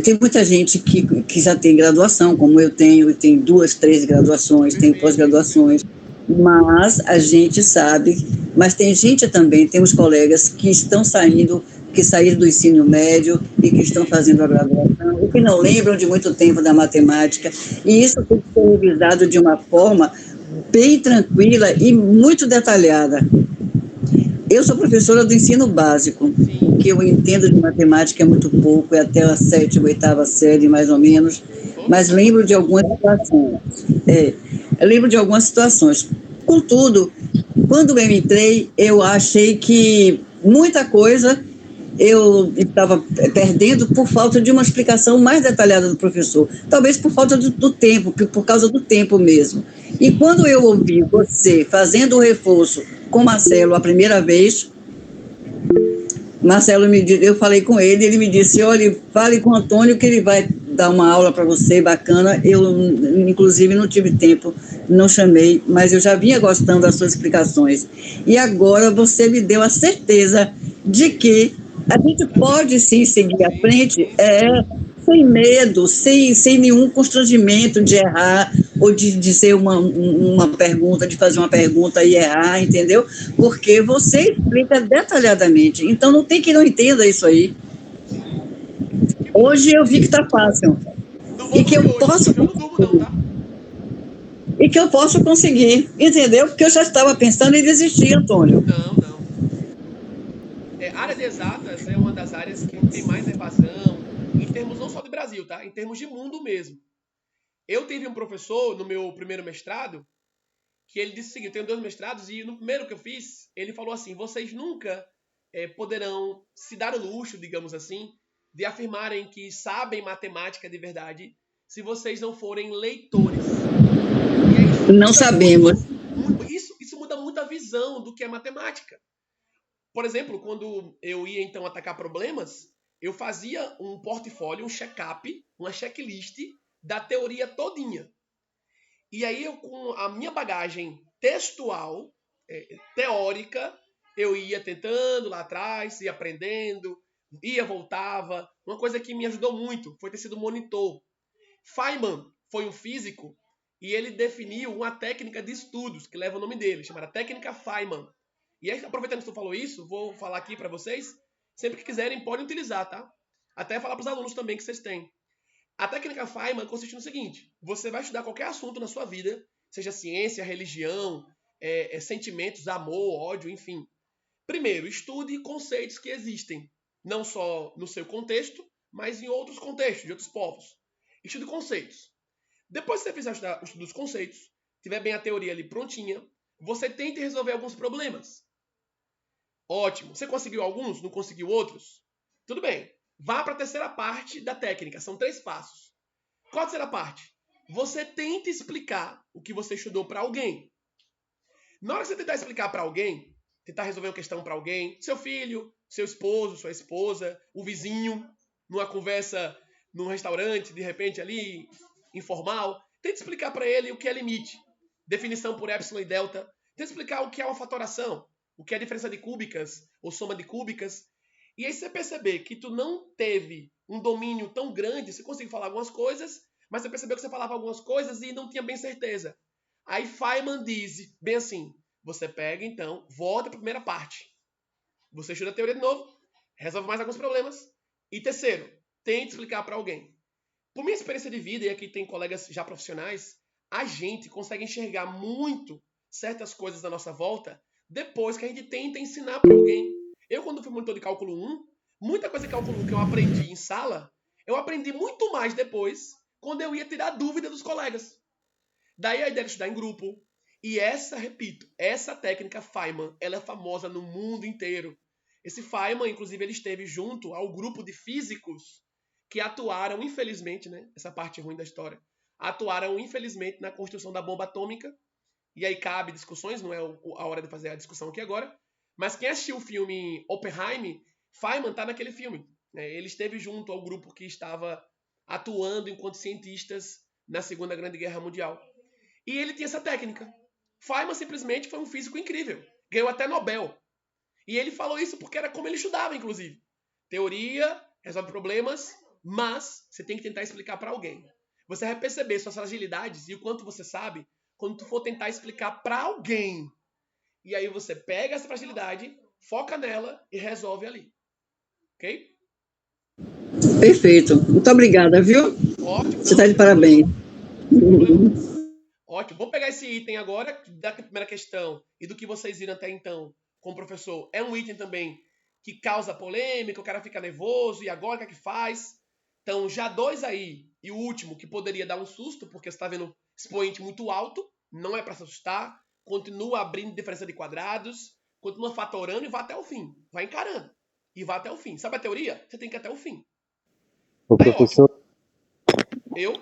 tem muita gente que já tem graduação, como eu tenho, tem 2, 3 graduações, tem pós-graduações, mas a gente sabe, mas tem gente também, temos colegas que estão saindo, que saíram do ensino médio e que estão fazendo a graduação, e que não lembram de muito tempo da matemática, e isso tem que ser revisado de uma forma bem tranquila e muito detalhada. Eu sou professora do ensino básico. O que eu entendo de matemática é muito pouco, é até a 7ª, 8ª série, mais ou menos. Mas lembro de algumas situações. Eu lembro de algumas situações. Contudo, quando eu entrei, eu achei que muita coisa eu estava perdendo por falta de uma explicação mais detalhada do professor. Talvez por falta do tempo, por causa do tempo mesmo. E quando eu ouvi você fazendo o reforço com Marcelo a primeira vez, Marcelo eu falei com ele, ele me disse, olha, fale com o Antônio que ele vai dar uma aula para você bacana. Eu, inclusive, não tive tempo, não chamei, mas eu já vinha gostando das suas explicações. E agora você me deu a certeza de que a gente pode sim seguir à frente, sem medo, sem nenhum constrangimento de errar ou de ser uma pergunta, de fazer uma pergunta e errar, entendeu? Porque você explica detalhadamente. Então não tem quem não entenda isso aí. Hoje eu vi que está fácil. Não E vou que dormir eu hoje, posso eu não durmo não, conseguir. tá? E que eu posso conseguir, entendeu? Porque eu já estava pensando em desistir, Antônio. Não. Área de exatas é uma das áreas que a gente tem mais evasão, em termos não só de Brasil, tá? Em termos de mundo mesmo. Eu tive um professor no meu primeiro mestrado que ele disse o seguinte: eu tenho 2 mestrados e no primeiro que eu fiz, ele falou assim: vocês nunca poderão se dar o luxo, digamos assim, de afirmarem que sabem matemática de verdade se vocês não forem leitores. E aí isso Não muda sabemos. isso muda muito a visão do que é matemática. Por exemplo, quando eu ia então atacar problemas, eu fazia um portfólio, um check-up, uma checklist da teoria todinha. E aí eu, com a minha bagagem textual, teórica, eu ia tentando lá atrás, ia aprendendo, ia, voltava. Uma coisa que me ajudou muito foi ter sido monitor. Feynman foi um físico e ele definiu uma técnica de estudos que leva o nome dele, chamada técnica Feynman. E aí, aproveitando que tu falou isso, vou falar aqui para vocês. Sempre que quiserem, podem utilizar, tá? Até falar para os alunos também que vocês têm. A técnica Feynman consiste no seguinte: você vai estudar qualquer assunto na sua vida, seja ciência, religião, sentimentos, amor, ódio, enfim. Primeiro, estude conceitos que existem, não só no seu contexto, mas em outros contextos, de outros povos. Estude conceitos. Depois que você fizer o estudo dos conceitos, tiver bem a teoria ali prontinha, você tente resolver alguns problemas. Ótimo. Você conseguiu alguns? Não conseguiu outros? Tudo bem. Vá para a terceira parte da técnica. São 3 passos. Qual a terceira parte? Você tenta explicar o que você estudou para alguém. Na hora que você tentar explicar para alguém, tentar resolver uma questão para alguém, seu filho, seu esposo, sua esposa, o vizinho, numa conversa num restaurante, de repente ali, informal, tenta explicar para ele o que é limite, definição por epsilon e delta, tenta explicar o que é uma fatoração, o que é a diferença de cúbicas ou soma de cúbicas. E aí você perceber que tu não teve um domínio tão grande, você conseguiu falar algumas coisas, mas você percebeu que você falava algumas coisas e não tinha bem certeza. Aí Feynman diz bem assim: você pega então, volta para a primeira parte. Você estuda a teoria de novo, resolve mais alguns problemas. E terceiro, tente explicar para alguém. Por minha experiência de vida, e aqui tem colegas já profissionais, a gente consegue enxergar muito certas coisas da nossa volta depois que a gente tenta ensinar para alguém. Eu, quando fui monitor de cálculo 1, muita coisa de cálculo 1 que eu aprendi em sala, eu aprendi muito mais depois, quando eu ia tirar dúvida dos colegas. Daí a ideia de estudar em grupo. E essa, repito, essa técnica Feynman, ela é famosa no mundo inteiro. Esse Feynman, inclusive, ele esteve junto ao grupo de físicos que atuaram, infelizmente, né, essa parte ruim da história, atuaram, infelizmente, na construção da bomba atômica. E aí cabe discussões, não é a hora de fazer a discussão aqui agora. Mas quem assistiu o filme Oppenheimer, Feynman está naquele filme. Né? Ele esteve junto ao grupo que estava atuando enquanto cientistas na Segunda Grande Guerra Mundial. E ele tinha essa técnica. Feynman simplesmente foi um físico incrível. Ganhou até Nobel. E ele falou isso porque era como ele estudava, inclusive. Teoria resolve problemas, mas você tem que tentar explicar para alguém. Você vai perceber suas fragilidades e o quanto você sabe quando tu for tentar explicar para alguém. E aí você pega essa fragilidade, foca nela e resolve ali. Ok? Perfeito. Muito obrigada, viu? Ótimo. Você Não, está de sem problema. parabéns. Sem problema. Ótimo. Vou pegar esse item agora, da primeira questão e do que vocês viram até então com o professor. É um item também que causa polêmica, o cara fica nervoso, e agora o que é que faz? Então, já 2 aí, e o último, que poderia dar um susto, porque você está vendo expoente muito alto, não é para se assustar, continua abrindo diferença de quadrados, continua fatorando e vai até o fim. Vai encarando. E vai até o fim. Sabe a teoria? Você tem que ir até o fim. O Aí, ótimo. professor, Eu?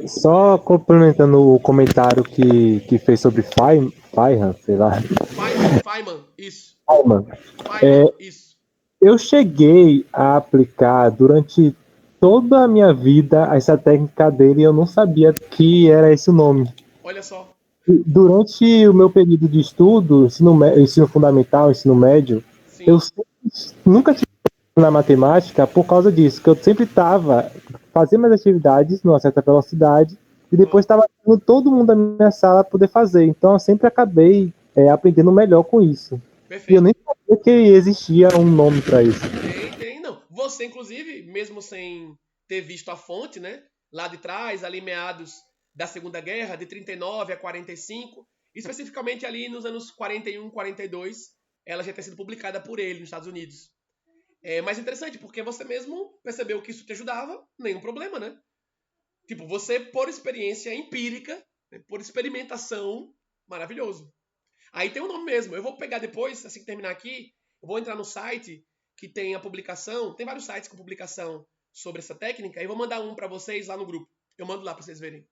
só complementando o comentário que fez sobre Feynman, sei lá, Feynman, isso. Feynman, Feynman, isso. eu cheguei a aplicar durante toda a minha vida essa técnica dele e eu não sabia que era esse o nome. Olha só. Durante o meu período de estudo, ensino fundamental, ensino médio, eu Sim. nunca tive na matemática por causa disso, que eu sempre estava fazendo minhas atividades numa certa velocidade e depois estava tendo todo mundo da minha sala poder fazer. Então eu sempre acabei aprendendo melhor com isso. E eu Perfeito. nem sabia que existia um nome para isso. Tem, não. Você, inclusive, mesmo sem ter visto a fonte, né? Lá de trás, ali meados da Segunda Guerra, de 39 a 45, especificamente ali nos anos 41, 42, ela já tinha sido publicada por ele nos Estados Unidos. É mais interessante, porque você mesmo percebeu que isso te ajudava, nenhum problema, né? Tipo, você, por experiência empírica, né, por experimentação, maravilhoso. Aí tem o nome mesmo. Eu vou pegar depois, assim que terminar aqui, eu vou entrar no site que tem a publicação. Tem vários sites com publicação sobre essa técnica. E vou mandar um para vocês lá no grupo. Eu mando lá para vocês verem.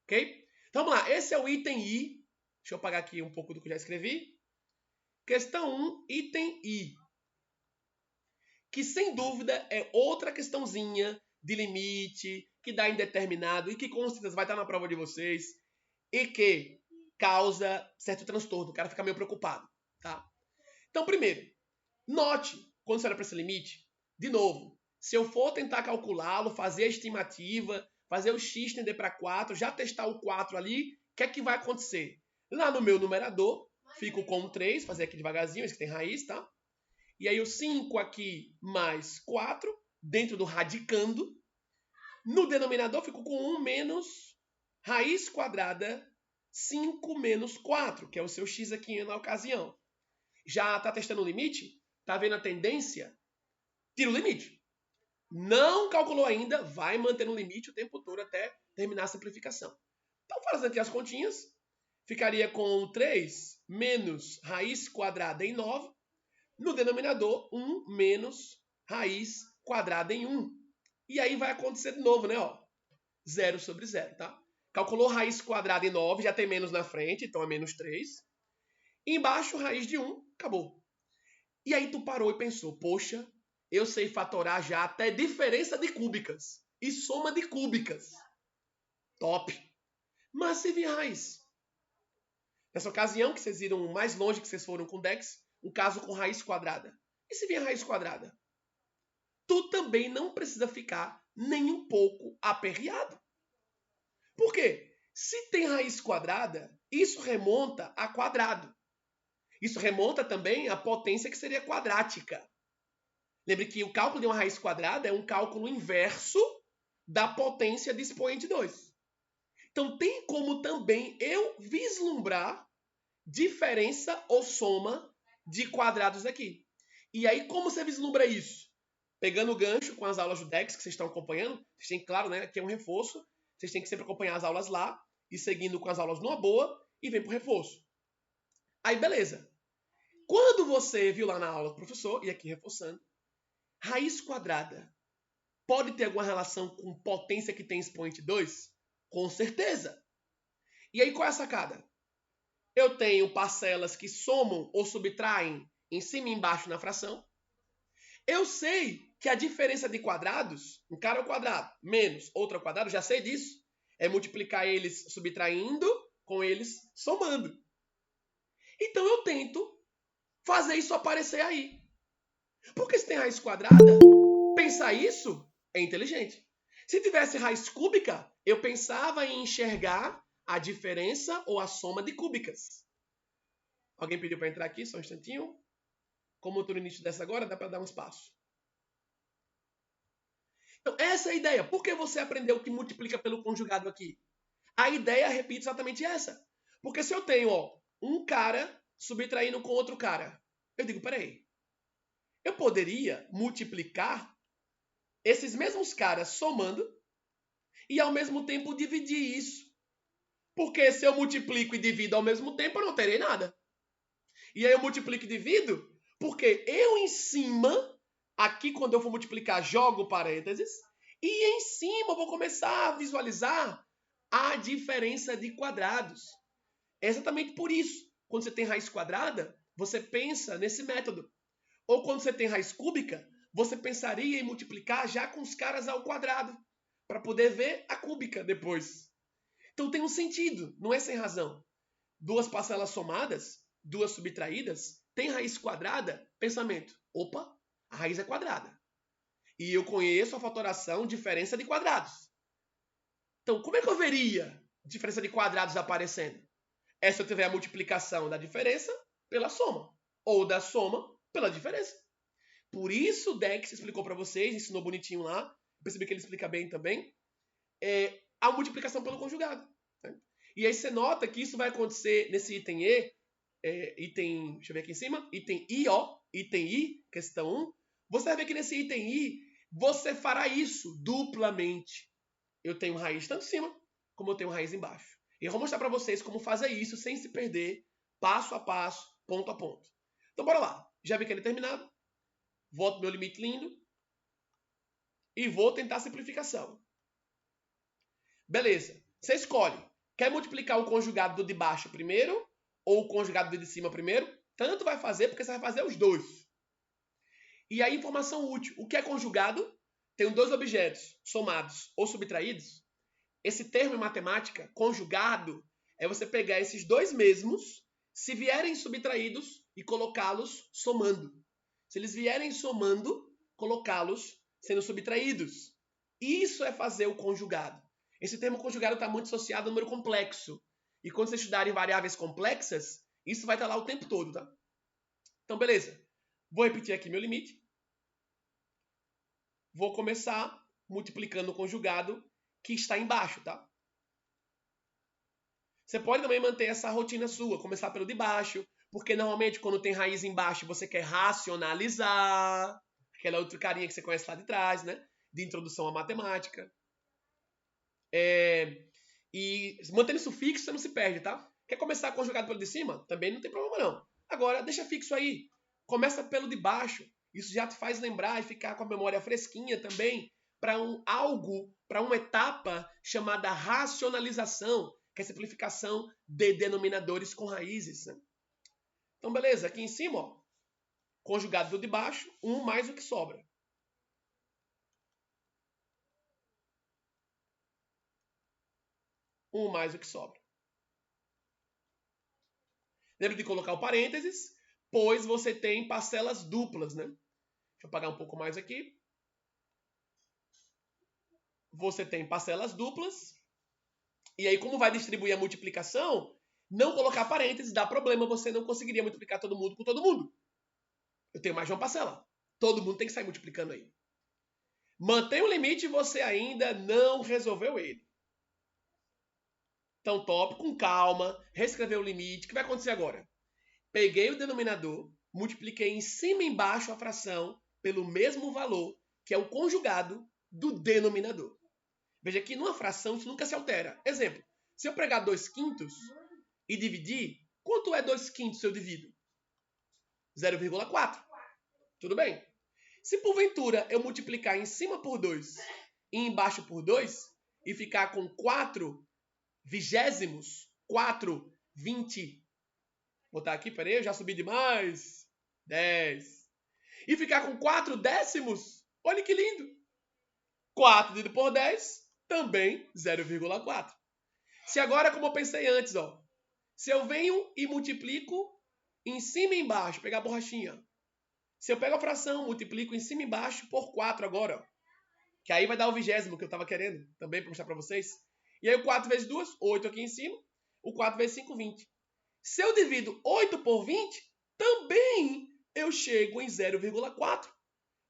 Ok? Então vamos lá. Esse é o item I. Deixa eu apagar aqui um pouco do que eu já escrevi. Questão 1, item I. Que sem dúvida é outra questãozinha de limite, que dá indeterminado e que com certeza vai estar na prova de vocês e que causa certo transtorno. O cara fica meio preocupado, tá? Então, primeiro, note, quando você olha para esse limite, de novo, se eu for tentar calculá-lo, fazer a estimativa, fazer o x tender para 4, já testar o 4 ali, o que é que vai acontecer? Lá no meu numerador, fico com 3, fazer aqui devagarzinho, esse que tem raiz, tá? E aí o 5 aqui mais 4, dentro do radicando. No denominador, fico com 1 menos raiz quadrada 5 menos 4, que é o seu x aqui na ocasião. Já está testando o limite? Está vendo a tendência? Tira o limite. Não calculou ainda, vai manter no limite o tempo todo até terminar a simplificação. Então, fazendo aqui as continhas, ficaria com 3 menos raiz quadrada em 9. No denominador, 1 menos raiz quadrada em 1. E aí vai acontecer de novo, né? Ó, 0 sobre 0, tá? Calculou raiz quadrada em 9, já tem menos na frente, então é menos 3. Embaixo, raiz de 1, acabou. E aí tu parou e pensou, poxa, eu sei fatorar já até diferença de cúbicas e soma de cúbicas. Top! Mas se vier raiz. Nessa ocasião, que vocês viram mais longe que vocês foram com Dex, um caso com raiz quadrada. E se vier raiz quadrada? Tu também não precisa ficar nem um pouco aperreado. Por quê? Se tem raiz quadrada, isso remonta a quadrado. Isso remonta também à potência que seria quadrática. Lembre que o cálculo de uma raiz quadrada é um cálculo inverso da potência de expoente 2. Então tem como também eu vislumbrar diferença ou soma de quadrados aqui. E aí como você vislumbra isso? Pegando o gancho com as aulas do DEX que vocês estão acompanhando, vocês têm, claro, né, aqui é um reforço, vocês têm que sempre acompanhar as aulas lá, e seguindo com as aulas numa boa, e vem pro reforço. Aí, beleza. Quando você viu lá na aula do professor, e aqui reforçando, raiz quadrada pode ter alguma relação com potência que tem expoente 2? Com certeza. E aí, qual é a sacada? Eu tenho parcelas que somam ou subtraem em cima e embaixo na fração. Eu sei que a diferença de quadrados, um cara ao quadrado menos outro ao quadrado, já sei disso. É multiplicar eles subtraindo com eles somando. Então eu tento fazer isso aparecer aí. Porque se tem raiz quadrada, pensar isso é inteligente. Se tivesse raiz cúbica, eu pensava em enxergar a diferença ou a soma de cúbicas. Alguém pediu para entrar aqui? Só um instantinho. Como eu estou no início dessa agora, dá para dar um espaço. Então, essa é a ideia. Por que você aprendeu que multiplica pelo conjugado aqui? A ideia, repito, exatamente essa. Porque se eu tenho um cara subtraindo com outro cara, eu digo, peraí, eu poderia multiplicar esses mesmos caras somando e ao mesmo tempo dividir isso. Porque se eu multiplico e divido ao mesmo tempo, eu não terei nada. E aí eu multiplico e divido, porque eu em cima, aqui quando eu for multiplicar, jogo parênteses, e em cima eu vou começar a visualizar a diferença de quadrados. É exatamente por isso. Quando você tem raiz quadrada, você pensa nesse método. Ou quando você tem raiz cúbica, você pensaria em multiplicar já com os caras ao quadrado, para poder ver a cúbica depois. Então tem um sentido, não é sem razão. Duas parcelas somadas, duas subtraídas, tem raiz quadrada, pensamento. Opa, a raiz é quadrada. E eu conheço a fatoração diferença de quadrados. Então, como é que eu veria diferença de quadrados aparecendo? É se eu tiver a multiplicação da diferença pela soma. Ou da soma pela diferença. Por isso o Dex explicou para vocês, ensinou bonitinho lá, percebi que ele explica bem também, a multiplicação pelo conjugado. Né? E aí você nota que isso vai acontecer nesse item E, item, deixa eu ver aqui em cima, item I, item I, questão 1. Você vai ver que nesse item I, você fará isso duplamente. Eu tenho raiz tanto em cima, como eu tenho raiz embaixo. E eu vou mostrar para vocês como fazer isso sem se perder, passo a passo, ponto a ponto. Então bora lá. Já vi que ele é terminado. Volto meu limite lindo. E vou tentar a simplificação. Beleza. Você escolhe. Quer multiplicar o conjugado do de baixo primeiro ou o conjugado do de cima primeiro? Tanto vai fazer, porque você vai fazer os dois. E aí, informação útil. O que é conjugado? Tenho dois objetos somados ou subtraídos. Esse termo em matemática, conjugado, é você pegar esses dois mesmos, se vierem subtraídos, e colocá-los somando. Se eles vierem somando, colocá-los sendo subtraídos. Isso é fazer o conjugado. Esse termo conjugado está muito associado ao número complexo. E quando vocês estudarem variáveis complexas, isso vai estar lá o tempo todo, tá? Então, beleza. Vou repetir aqui meu limite. Vou começar multiplicando o conjugado que está embaixo, tá? Você pode também manter essa rotina sua, começar pelo de baixo, porque normalmente quando tem raiz embaixo você quer racionalizar, aquela outra carinha que você conhece lá de trás, né? De introdução à matemática. E mantendo isso fixo, você não se perde, tá? Quer começar conjugado pelo de cima? Também não tem problema não. Agora, deixa fixo aí. Começa pelo de baixo. Isso já te faz lembrar e ficar com a memória fresquinha também para uma etapa chamada racionalização, que é a simplificação de denominadores com raízes. Né? Então, beleza. Aqui em cima, ó, conjugado do de baixo, 1 mais o que sobra. Um mais o que sobra. Lembra de colocar o parênteses, pois você tem parcelas duplas, né? Deixa eu apagar um pouco mais aqui. Você tem parcelas duplas. E aí, como vai distribuir a multiplicação, não colocar parênteses dá problema. Você não conseguiria multiplicar todo mundo com todo mundo. Eu tenho mais de uma parcela. Todo mundo tem que sair multiplicando aí. Mantém o limite e você ainda não resolveu ele. Então, top, com calma, reescrever o limite. O que vai acontecer agora? Peguei o denominador, multipliquei em cima e embaixo a fração pelo mesmo valor, que é o conjugado do denominador. Veja que numa fração isso nunca se altera. Exemplo, se eu pegar 2/5 e dividir, quanto é 2/5 se eu divido? 0,4. Tudo bem? Se porventura eu multiplicar em cima por 2 e embaixo por 2 e ficar com 4 vigésimos, 4/20, vou botar aqui, peraí, eu já subi demais, 10, e ficar com 4 décimos, olha que lindo, 4 dividido por 10, também 0,4. Se agora, como eu pensei antes, ó, se eu venho e multiplico em cima e embaixo, pegar a borrachinha, Se eu pego a fração, multiplico em cima e embaixo por 4 agora, ó, que aí vai dar o 20º que eu estava querendo também para mostrar para vocês. E aí o 4 vezes 2, 8 aqui em cima. O 4 vezes 5, 20. Se eu divido 8 por 20, também eu chego em 0,4.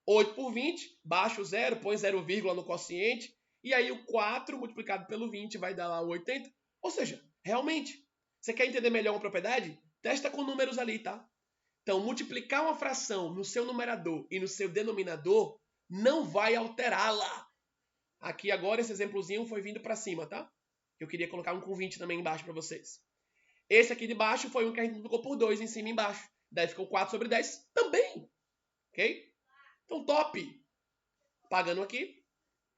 8 por 20, baixo o 0, põe 0, no quociente. E aí o 4 multiplicado pelo 20 vai dar lá o 80. Ou seja, realmente, você quer entender melhor uma propriedade? Testa com números ali, tá? Então, multiplicar uma fração no seu numerador e no seu denominador não vai alterá-la. Aqui agora esse exemplozinho foi vindo para cima, tá? Eu queria colocar um com 20 também embaixo para vocês. Esse aqui de baixo foi um que a gente multiplicou por 2 em cima e embaixo. Daí ficou 4 sobre 10 também. Ok? Então, top. Pagando aqui.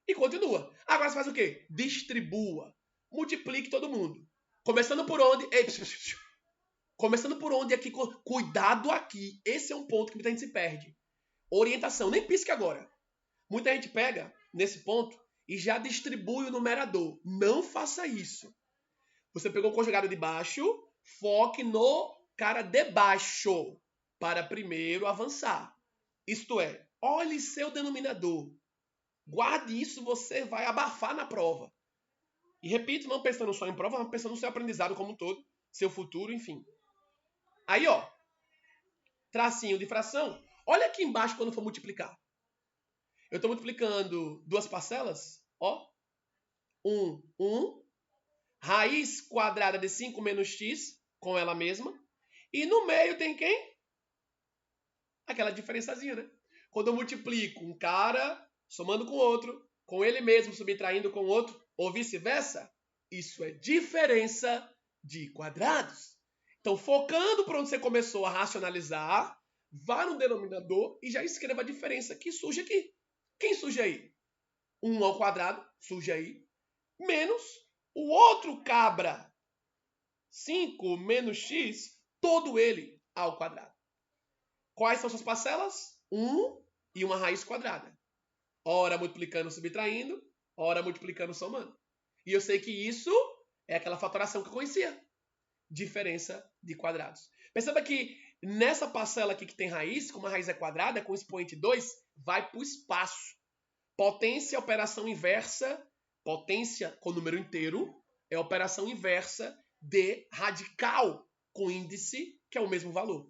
E continua. Agora você faz o quê? Distribua. Multiplique todo mundo. Começando por onde? Começando por onde aqui? Cuidado aqui. Esse é um ponto que muita gente se perde. Orientação. Nem pisque agora. Muita gente pega nesse ponto e já distribui o numerador. Não faça isso. Você pegou o conjugado de baixo, foque no cara de baixo para primeiro avançar. Isto é, olhe seu denominador. Guarde isso, você vai abafar na prova. E repito, não pensando só em prova, mas pensando no seu aprendizado como um todo, seu futuro, enfim. Aí, ó, tracinho de fração. Olha aqui embaixo quando for multiplicar. Eu estou multiplicando duas parcelas, ó. 1. Raiz quadrada de 5 menos x, com ela mesma. E no meio tem quem? Aquela diferençazinha, né? Quando eu multiplico um cara somando com outro, com ele mesmo subtraindo com o outro, ou vice-versa, isso é diferença de quadrados. Então, focando por onde você começou a racionalizar, vá no denominador e já escreva a diferença que surge aqui. Quem surge aí? 1 ao quadrado, surge aí, menos o outro cabra. 5 menos x, todo ele ao quadrado. Quais são suas parcelas? 1 e uma raiz quadrada. Ora multiplicando, subtraindo, ora multiplicando, somando. E eu sei que isso é aquela fatoração que eu conhecia. Diferença de quadrados. Perceba que nessa parcela aqui que tem raiz, como a raiz é quadrada, com expoente 2, vai para o espaço. Potência, operação inversa. Potência com número inteiro é a operação inversa de radical com índice, que é o mesmo valor.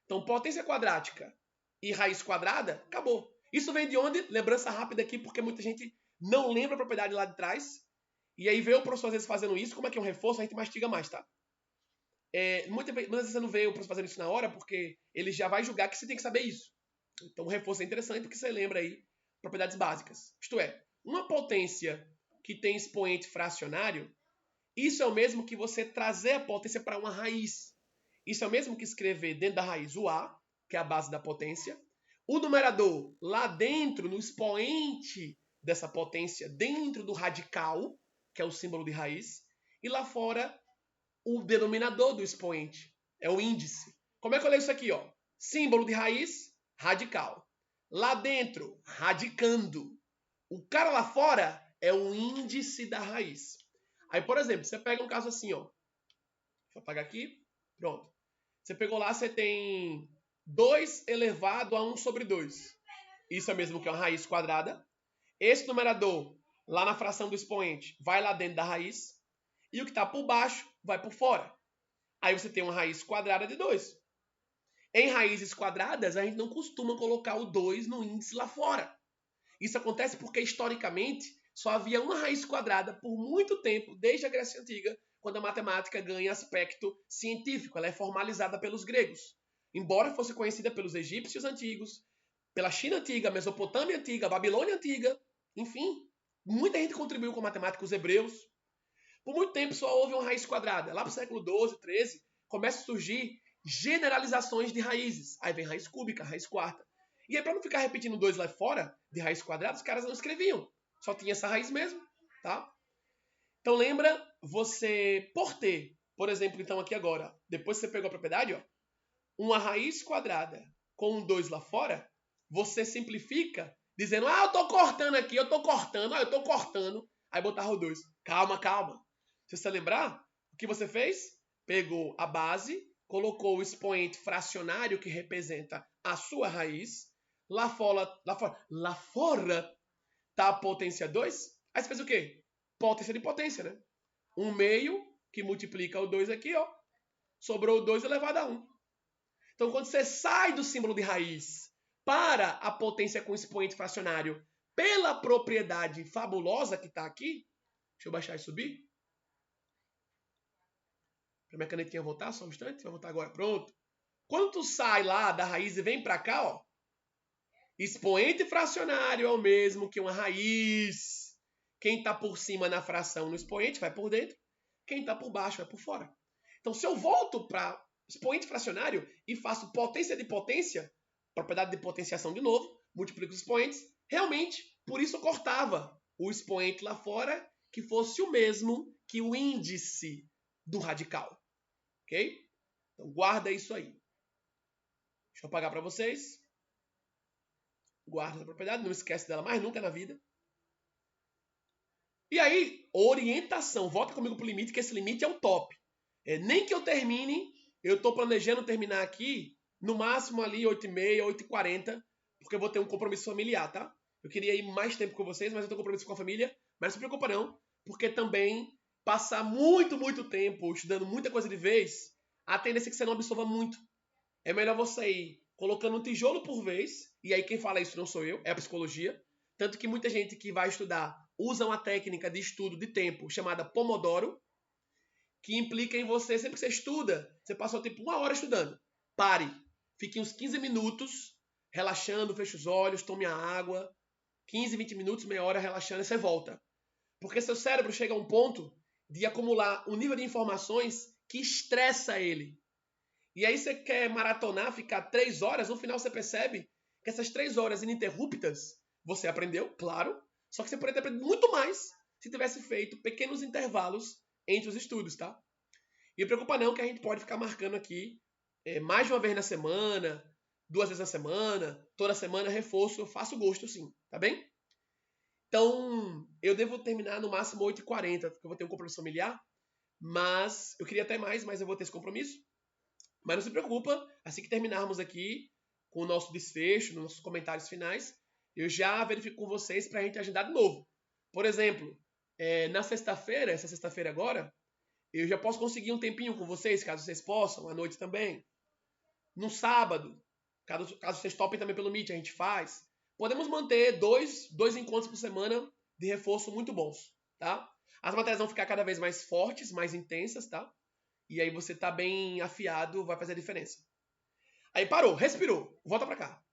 Então, potência quadrática e raiz quadrada, acabou. Isso vem de onde? Lembrança rápida aqui, porque muita gente não lembra a propriedade lá de trás. E aí vê o professor às vezes fazendo isso. Como é que é um reforço, a gente mastiga mais, tá? Muitas vezes você não vê o professor fazendo isso na hora, porque ele já vai julgar que você tem que saber isso. Então, o reforço é interessante porque você lembra aí propriedades básicas. Isto é, uma potência que tem expoente fracionário, isso é o mesmo que você trazer a potência para uma raiz. Isso é o mesmo que escrever dentro da raiz o A, que é a base da potência. O numerador lá dentro, no expoente dessa potência, dentro do radical, que é o símbolo de raiz. E lá fora, o denominador do expoente, é o índice. Como é que eu leio isso aqui? Ó? Símbolo de raiz, radical. Lá dentro, radicando. O cara lá fora é o índice da raiz. Aí, por exemplo, você pega um caso assim, ó. Deixa eu apagar aqui. Pronto. Você pegou lá, você tem 2 elevado a 1 sobre 2. Isso é mesmo que é uma raiz quadrada. Esse numerador, lá na fração do expoente, vai lá dentro da raiz. E o que está por baixo, vai por fora. Aí você tem uma raiz quadrada de 2. Em raízes quadradas, a gente não costuma colocar o 2 no índice lá fora. Isso acontece porque, historicamente, só havia uma raiz quadrada por muito tempo, desde a Grécia Antiga, quando a matemática ganha aspecto científico. Ela é formalizada pelos gregos. Embora fosse conhecida pelos egípcios antigos, pela China antiga, Mesopotâmia antiga, Babilônia antiga, enfim, muita gente contribuiu com a matemática, os hebreus. Por muito tempo só houve uma raiz quadrada. Lá para o século XII, XIII, começa a surgir generalizações de raízes. Aí vem raiz cúbica, raiz quarta. E aí, para não ficar repetindo 2 lá fora, de raiz quadrada, os caras não escreviam. Só tinha essa raiz mesmo, tá? Então lembra você por ter, por exemplo, então aqui agora, depois que você pegou a propriedade, ó, uma raiz quadrada com um 2 lá fora, você simplifica dizendo, eu tô cortando aqui, eu tô cortando, aí botava o 2. Calma. Se você lembrar, o que você fez? Pegou a base, colocou o expoente fracionário que representa a sua raiz. Lá fora tá a potência 2. Aí você fez o quê? Potência de potência, né? 1 meio que multiplica o 2 aqui, ó. Sobrou o 2 elevado a 1. Então, quando você sai do símbolo de raiz para a potência com expoente fracionário pela propriedade fabulosa que está aqui, deixa eu baixar e subir. Para minha canetinha voltar, só um instante. Vai voltar agora. Pronto. Quando tu sai lá da raiz e vem para cá, ó, expoente fracionário é o mesmo que uma raiz. Quem está por cima na fração no expoente vai por dentro. Quem está por baixo vai por fora. Então, se eu volto para expoente fracionário e faço potência de potência, propriedade de potenciação de novo, multiplico os expoentes, realmente, por isso eu cortava o expoente lá fora que fosse o mesmo que o índice do radical. Ok? Então, guarda isso aí. Deixa eu apagar para vocês. Guarda essa propriedade, não esquece dela mais nunca na vida. E aí, orientação. Volta comigo pro limite, que esse limite é o top. Nem que eu termine, eu estou planejando terminar aqui, no máximo ali 8h30, 8h40, porque eu vou ter um compromisso familiar, tá? Eu queria ir mais tempo com vocês, mas eu tenho compromisso com a família. Mas não se preocupa não, porque também passar muito tempo estudando muita coisa de vez, a tendência é que você não absorva muito. É melhor você ir colocando um tijolo por vez, e aí quem fala isso não sou eu, é a psicologia. Tanto que muita gente que vai estudar usa uma técnica de estudo de tempo chamada Pomodoro, que implica em você, sempre que você estuda, você passou tipo 1 hora estudando. Pare. Fique uns 15 minutos relaxando, feche os olhos, tome a água. 15, 20 minutos, meia hora relaxando e você volta. Porque seu cérebro chega a um ponto de acumular um nível de informações que estressa ele. E aí você quer maratonar, ficar 3 horas, no final você percebe que essas 3 horas ininterruptas, você aprendeu, claro, só que você poderia ter aprendido muito mais se tivesse feito pequenos intervalos entre os estudos, tá? E não preocupa não que a gente pode ficar marcando aqui mais de uma vez na semana, 2 vezes na semana, toda semana, reforço, eu faço gosto sim, tá bem? Então, eu devo terminar no máximo 8h40, porque eu vou ter um compromisso familiar, mas eu queria até mais, mas eu vou ter esse compromisso. Mas não se preocupa, assim que terminarmos aqui com o nosso desfecho, nos nossos comentários finais, eu já verifico com vocês para a gente agendar de novo. Por exemplo, na sexta-feira, essa sexta-feira agora, eu já posso conseguir um tempinho com vocês, caso vocês possam, à noite também. No sábado, caso vocês topem também pelo Meet, a gente faz. Podemos manter dois encontros por semana de reforço muito bons, tá? As matérias vão ficar cada vez mais fortes, mais intensas, tá? E aí você tá bem afiado, vai fazer a diferença. Aí parou, respirou, volta para cá.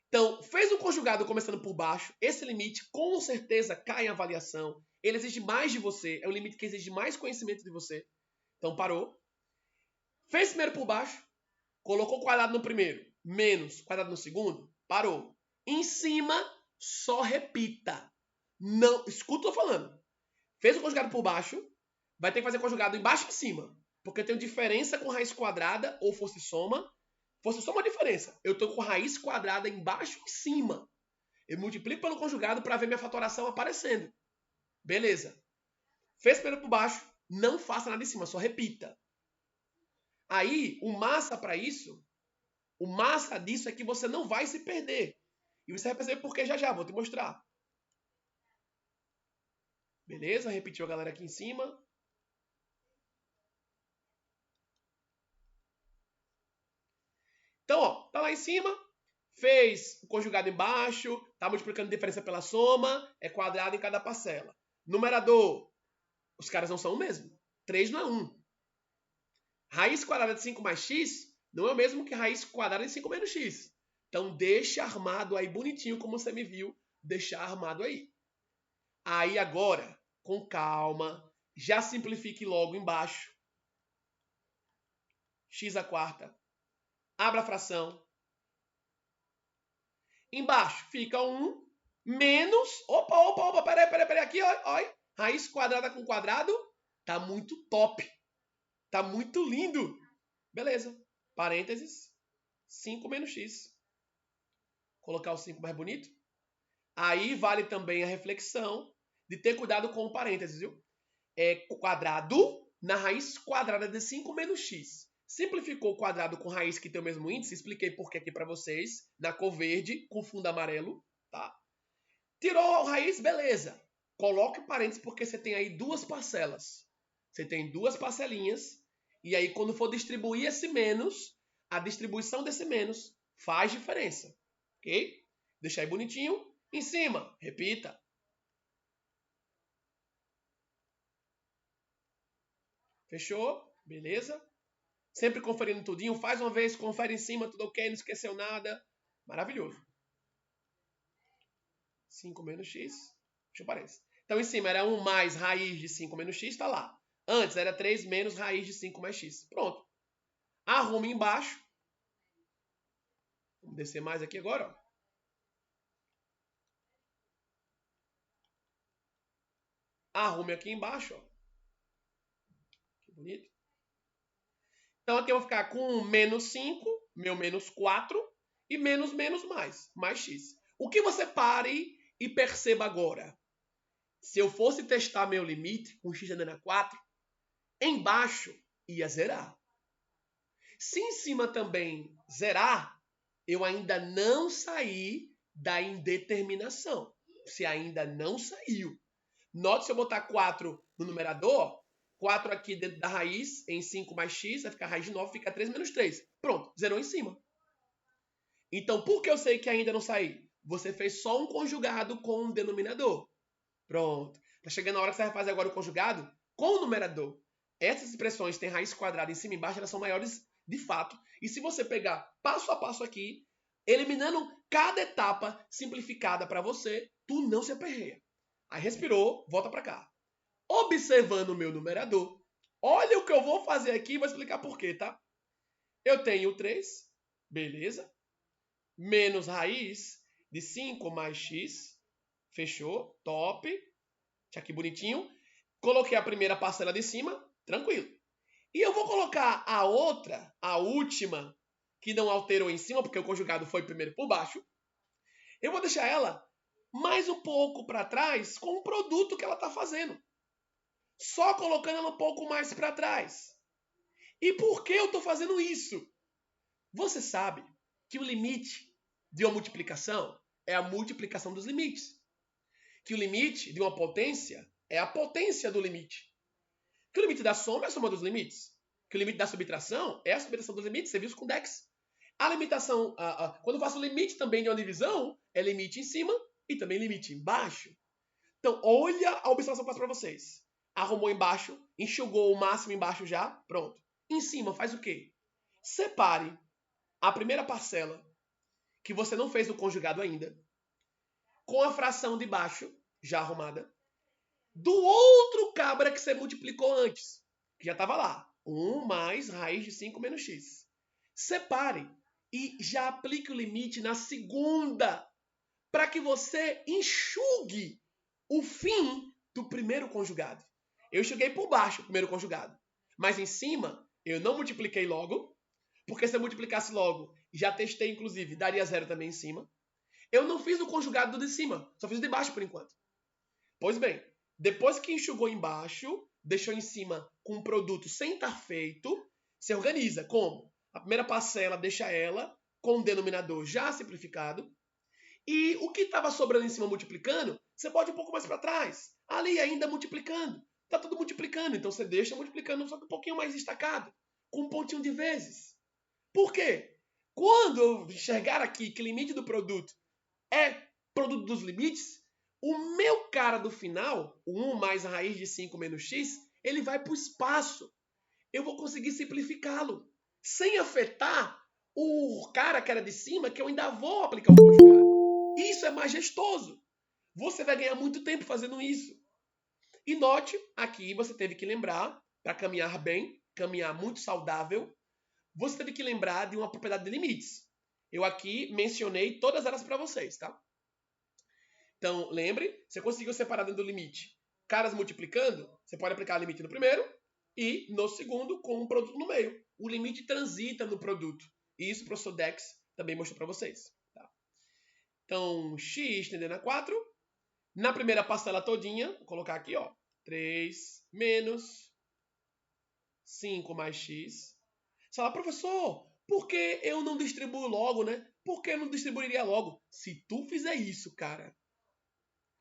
Então, fez um conjugado começando por baixo, esse limite com certeza cai em avaliação. Ele exige mais de você, é um limite que exige mais conhecimento de você. Então, parou. Fez primeiro por baixo, colocou quadrado no primeiro, menos quadrado no segundo, parou. Em cima, só repita. Não, escuta o que eu tô falando. Fez o conjugado por baixo, vai ter que fazer conjugado embaixo e em cima. Porque eu tenho diferença com raiz quadrada ou força e soma. Força e soma é uma diferença. Eu estou com raiz quadrada embaixo e em cima. Eu multiplico pelo conjugado para ver minha fatoração aparecendo. Beleza. Fez primeiro por baixo, não faça nada em cima, só repita. Aí, o massa para isso, o massa disso é que você não vai se perder. E você vai perceber por que já, vou te mostrar. Beleza? Repetiu a galera aqui em cima. Então, ó, tá lá em cima, fez o conjugado embaixo, tá multiplicando diferença pela soma, é quadrado em cada parcela. Numerador, os caras não são o mesmo. 3 não é 1. Raiz quadrada de 5 mais x não é o mesmo que raiz quadrada de 5 menos x. Então, deixa armado aí bonitinho, como você me viu, deixar armado aí. Aí agora, com calma, já simplifique logo embaixo. X à quarta. Abra a fração. Embaixo fica 1 menos... Opa, peraí. Aqui, ó. Raiz quadrada com quadrado. Tá muito top. Tá muito lindo. Beleza. Parênteses. 5 menos x. Colocar o 5 mais bonito. Aí vale também a reflexão de ter cuidado com o parênteses, viu? É quadrado na raiz quadrada de 5 menos x. simplificou o quadrado com raiz que tem o mesmo índice, expliquei por que aqui para vocês, na cor verde, com fundo amarelo, tá? Tirou a raiz, beleza. Coloque parênteses porque você tem aí duas parcelas. Você tem duas parcelinhas, e aí quando for distribuir esse menos, a distribuição desse menos faz diferença, ok? Deixa aí bonitinho. Em cima, repita. Fechou? Beleza? Sempre conferindo tudinho. Faz uma vez, confere em cima, tudo ok, não esqueceu nada. Maravilhoso. 5 menos x. Deixa eu parar. Então, em cima era 1 mais raiz de 5 menos x, está lá. Antes era 3 menos raiz de 5 mais x. Pronto. Arrume embaixo. Vamos descer mais aqui agora, ó. Arrume aqui embaixo, ó. Que bonito. Então aqui eu vou ficar com menos 5, meu menos 4, e menos mais x. O que você pare e perceba agora? Se eu fosse testar meu limite com x tendendo a 4, embaixo ia zerar. Se em cima também zerar, eu ainda não saí da indeterminação. Se ainda não saiu. Note se eu botar 4 no numerador, 4 aqui dentro da raiz, em 5 mais x, vai ficar raiz de 9, fica 3 menos 3. Pronto, zerou em cima. Então, por que eu sei que ainda não saí? Você fez só um conjugado com um denominador. Pronto. Tá chegando a hora que você vai fazer agora o conjugado com o numerador. Essas expressões têm raiz quadrada em cima e embaixo, elas são maiores de fato. E se você pegar passo a passo aqui, eliminando cada etapa simplificada para você, tu não se aperreia. Aí respirou, volta para cá. Observando o meu numerador, olha o que eu vou fazer aqui e vou explicar por quê, tá? Eu tenho 3, beleza? Menos raiz de 5 mais x. Fechou, top. Deixa aqui bonitinho. Coloquei a primeira parcela de cima, tranquilo. E eu vou colocar a outra, a última, que não alterou em cima, porque o conjugado foi primeiro por baixo. Eu vou deixar ela mais um pouco para trás com o produto que ela está fazendo. Só colocando ela um pouco mais para trás. E por que eu estou fazendo isso? Você sabe que o limite de uma multiplicação é a multiplicação dos limites. Que o limite de uma potência é a potência do limite. Que o limite da soma é a soma dos limites. Que o limite da subtração é a subtração dos limites. Você viu isso com Dex. A limitação, quando eu faço o limite também de uma divisão, é limite em cima e também limite embaixo. Então, olha a observação que eu faço para vocês. Arrumou embaixo, enxugou o máximo embaixo já, pronto. Em cima, faz o quê? Separe a primeira parcela, que você não fez o conjugado ainda, com a fração de baixo, já arrumada, do outro cabra que você multiplicou antes, que já estava lá. 1 mais raiz de 5 menos x. Separe e já aplique o limite na segunda, para que você enxugue o fim do primeiro conjugado. Eu enxuguei por baixo o primeiro conjugado, mas em cima eu não multipliquei logo, porque se eu multiplicasse logo, já testei inclusive, daria 0 também em cima. Eu não fiz o conjugado do de cima, só fiz o de baixo por enquanto. Pois bem, depois que enxugou embaixo, deixou em cima com um produto sem estar feito, se organiza. Como? A primeira parcela deixa ela com o denominador já simplificado. E o que estava sobrando em cima multiplicando, você pode ir um pouco mais para trás. Ali ainda multiplicando. Está tudo multiplicando, então você deixa multiplicando só que um pouquinho mais destacado. Com um pontinho de vezes. Por quê? Quando eu enxergar aqui que o limite do produto é produto dos limites, o meu cara do final, o 1 mais a raiz de 5 menos x, ele vai para o espaço. Eu vou conseguir simplificá-lo, sem afetar o cara que era de cima, que eu ainda vou aplicar o conjugado. Isso é majestoso. Você vai ganhar muito tempo fazendo isso. E note, aqui você teve que lembrar, para caminhar bem, caminhar muito saudável, você teve que lembrar de uma propriedade de limites. Eu aqui mencionei todas elas para vocês, tá? Então, lembre, você conseguiu separar dentro do limite caras multiplicando, você pode aplicar o limite no primeiro e no segundo com um produto no meio. O limite transita no produto. E isso o professor Dex também mostrou para vocês. Tá? Então, x tendendo a 4. Na primeira parcela todinha, vou colocar aqui, ó, 3 menos 5 mais x. Você fala, professor, por que eu não distribuo logo, né? Por que eu não distribuiria logo? Se tu fizer isso, cara,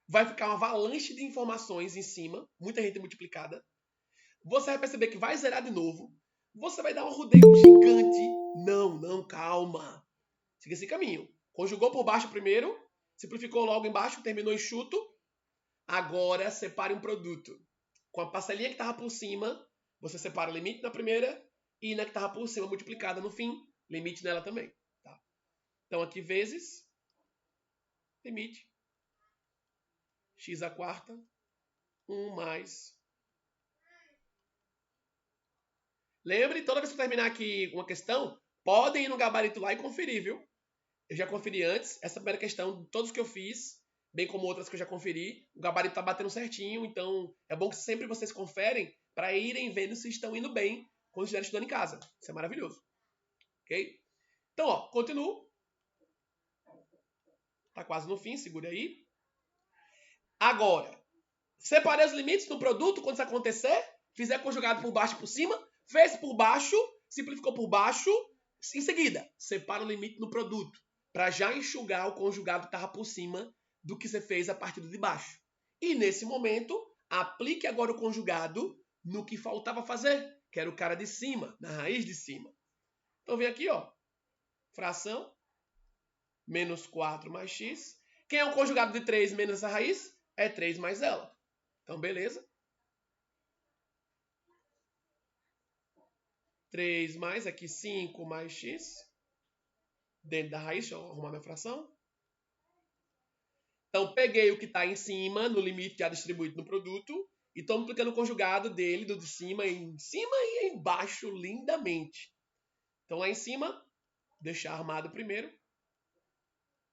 vai ficar uma avalanche de informações em cima, muita gente multiplicada. Você vai perceber que vai zerar de novo. Você vai dar um rodeio gigante. Não, calma. Siga esse caminho. Conjugou por baixo primeiro, simplificou logo embaixo, terminou enxuto. Agora separe um produto. Com a parcelinha que estava por cima, você separa o limite na primeira e na que estava por cima multiplicada no fim, limite nela também. Tá? Então aqui vezes limite x à quarta 1 mais. Lembre, toda vez que eu terminar aqui uma questão, podem ir no gabarito lá e conferir, viu? Eu já conferi antes, essa primeira questão, todos que eu fiz, bem como outras que eu já conferi, o gabarito tá batendo certinho, então é bom que sempre vocês conferem para irem vendo se estão indo bem quando estiverem estudando em casa. Isso é maravilhoso. Ok? Então, ó, continuo. Tá quase no fim, segura aí. Agora, separei os limites no produto quando isso acontecer, fizer conjugado por baixo e por cima, fez por baixo, simplificou por baixo, em seguida, separa o limite no produto, para já enxugar o conjugado que estava por cima do que você fez a partir do de baixo. E nesse momento, aplique agora o conjugado no que faltava fazer, que era o cara de cima, na raiz de cima. Então vem aqui, ó, fração, menos 4 mais x. Quem é o conjugado de 3 menos essa raiz? É 3 mais ela. Então, beleza. 3 mais, aqui 5 mais x. Dentro da raiz, deixa eu arrumar minha fração. Então, peguei o que está em cima, no limite já distribuído no produto, e estou multiplicando o conjugado dele, do de cima, em cima e embaixo, lindamente. Então, lá em cima, deixar armado primeiro.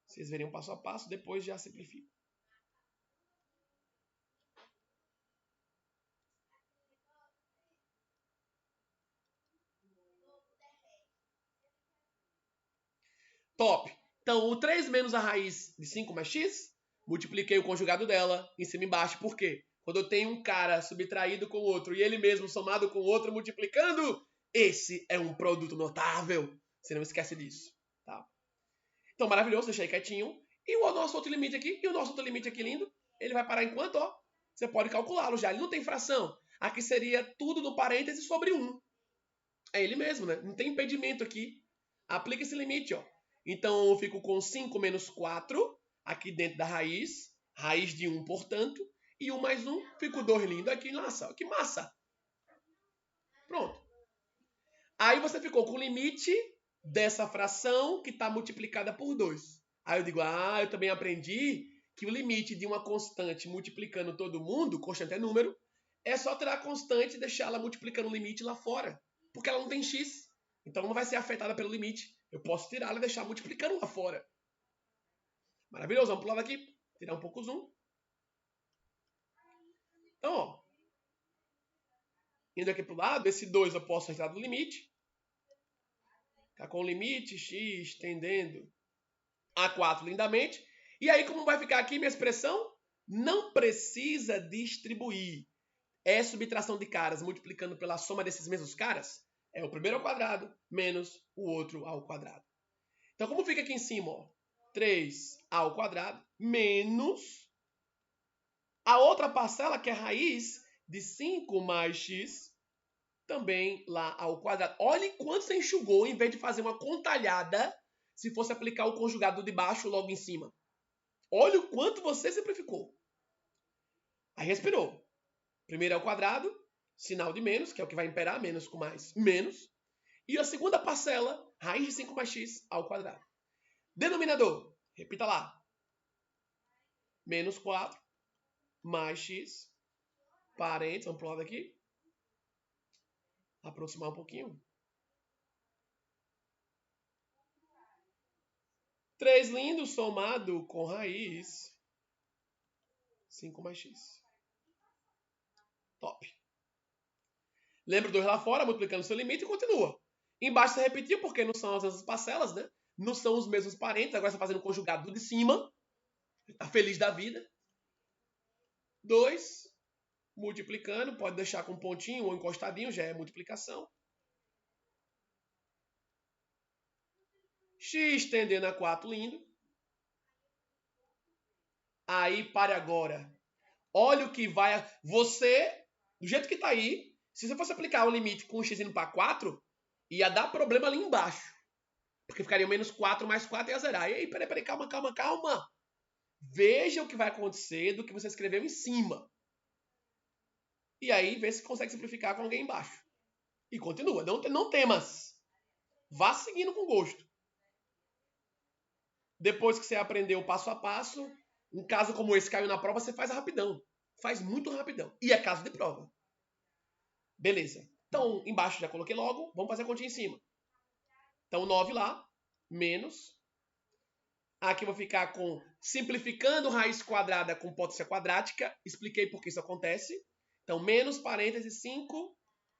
Vocês verem passo a passo, depois já simplifico. Top! Então, o 3 menos a raiz de 5 mais x, multipliquei o conjugado dela em cima e embaixo. Por quê? Quando eu tenho um cara subtraído com o outro e ele mesmo somado com o outro multiplicando, esse é um produto notável. Você não esquece disso. Tá? Então, maravilhoso, deixei quietinho. E o nosso outro limite aqui, lindo, ele vai parar em quanto? Ó, você pode calculá-lo já. Ele não tem fração. Aqui seria tudo no parêntese sobre 1. É ele mesmo, né? Não tem impedimento aqui. Aplica esse limite, ó. Então, eu fico com 5 menos 4 aqui dentro da raiz. Raiz de 1, portanto. E 1 mais 1, fico 2 lindo aqui. Nossa, que massa. Pronto. Aí você ficou com o limite dessa fração que está multiplicada por 2. Aí eu digo, eu também aprendi que o limite de uma constante multiplicando todo mundo, constante é número, é só tirar a constante e deixar ela multiplicando o limite lá fora. Porque ela não tem x. Então não vai ser afetada pelo limite. Eu posso tirá-la e deixar multiplicando lá fora. Maravilhoso. Vamos pular daqui. Tirar um pouco o zoom. Então, ó. Indo aqui para o lado, esse 2 eu posso retirar do limite. Ficar com o limite x tendendo a 4 lindamente. E aí, como vai ficar aqui minha expressão? Não precisa distribuir. É subtração de caras multiplicando pela soma desses mesmos caras. É o primeiro ao quadrado menos o outro ao quadrado. Então, como fica aqui em cima? Ó, 3 ao quadrado menos a outra parcela, que é a raiz de 5 mais x, também lá ao quadrado. Olha quanto você enxugou em vez de fazer uma contalhada se fosse aplicar o conjugado de baixo logo em cima. Olha o quanto você simplificou. Aí respirou. Primeiro ao quadrado, sinal de menos, que é o que vai imperar, menos com mais, menos. E a segunda parcela, raiz de 5 mais x ao quadrado. Denominador, repita lá. Menos 4 mais x, parênteses, vamos para o lado aqui. Aproximar um pouquinho. 3 lindo somado com raiz 5 mais x. Top. Lembra 2 lá fora, multiplicando seu limite e continua. Embaixo você repetiu, porque não são as mesmas parcelas, né? Não são os mesmos parentes. Agora você está fazendo o conjugado do de cima. Está feliz da vida. 2, multiplicando. Pode deixar com um pontinho ou encostadinho, já é multiplicação. x tendendo a 4, lindo. Aí, pare agora. Olha o que vai... Você, do jeito que tá aí, se você fosse aplicar o limite com o x indo para 4, ia dar problema ali embaixo. Porque ficaria menos 4 mais 4 e ia zerar. E aí, peraí, calma. Veja o que vai acontecer do que você escreveu em cima. E aí, vê se consegue simplificar com alguém embaixo. E continua. Não temas. Vá seguindo com gosto. Depois que você aprendeu o passo a passo, um caso como esse caiu na prova, você faz rapidão. Faz muito rapidão. E é caso de prova. Beleza. Então, embaixo já coloquei logo. Vamos fazer a continha em cima. Então, 9 lá. Menos. Aqui eu vou ficar com simplificando raiz quadrada com potência quadrática. Expliquei por que isso acontece. Então, menos parênteses 5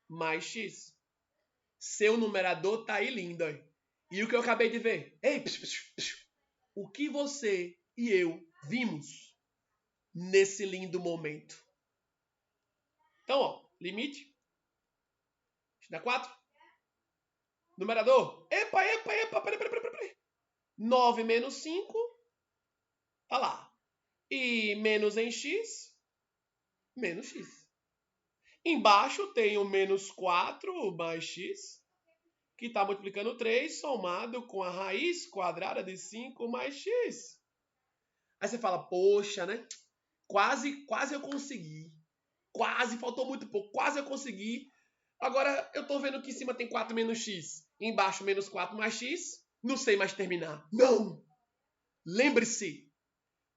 mais x. Seu numerador tá aí lindo. Ó. E o que eu acabei de ver? Ei, o que você e eu vimos nesse lindo momento? Então, ó, limite. X dá 4. Numerador. Epa, peraí. 9 menos 5. Tá lá. E menos em x. Menos x. Embaixo tem o menos 4 mais x. Que está multiplicando 3 somado com a raiz quadrada de 5 mais x. Aí você fala, poxa, né? Quase eu consegui. Quase, faltou muito pouco. Quase eu consegui. Agora eu tô vendo que em cima tem 4 menos x. Embaixo menos 4 mais x. Não sei mais terminar. Não! Lembre-se.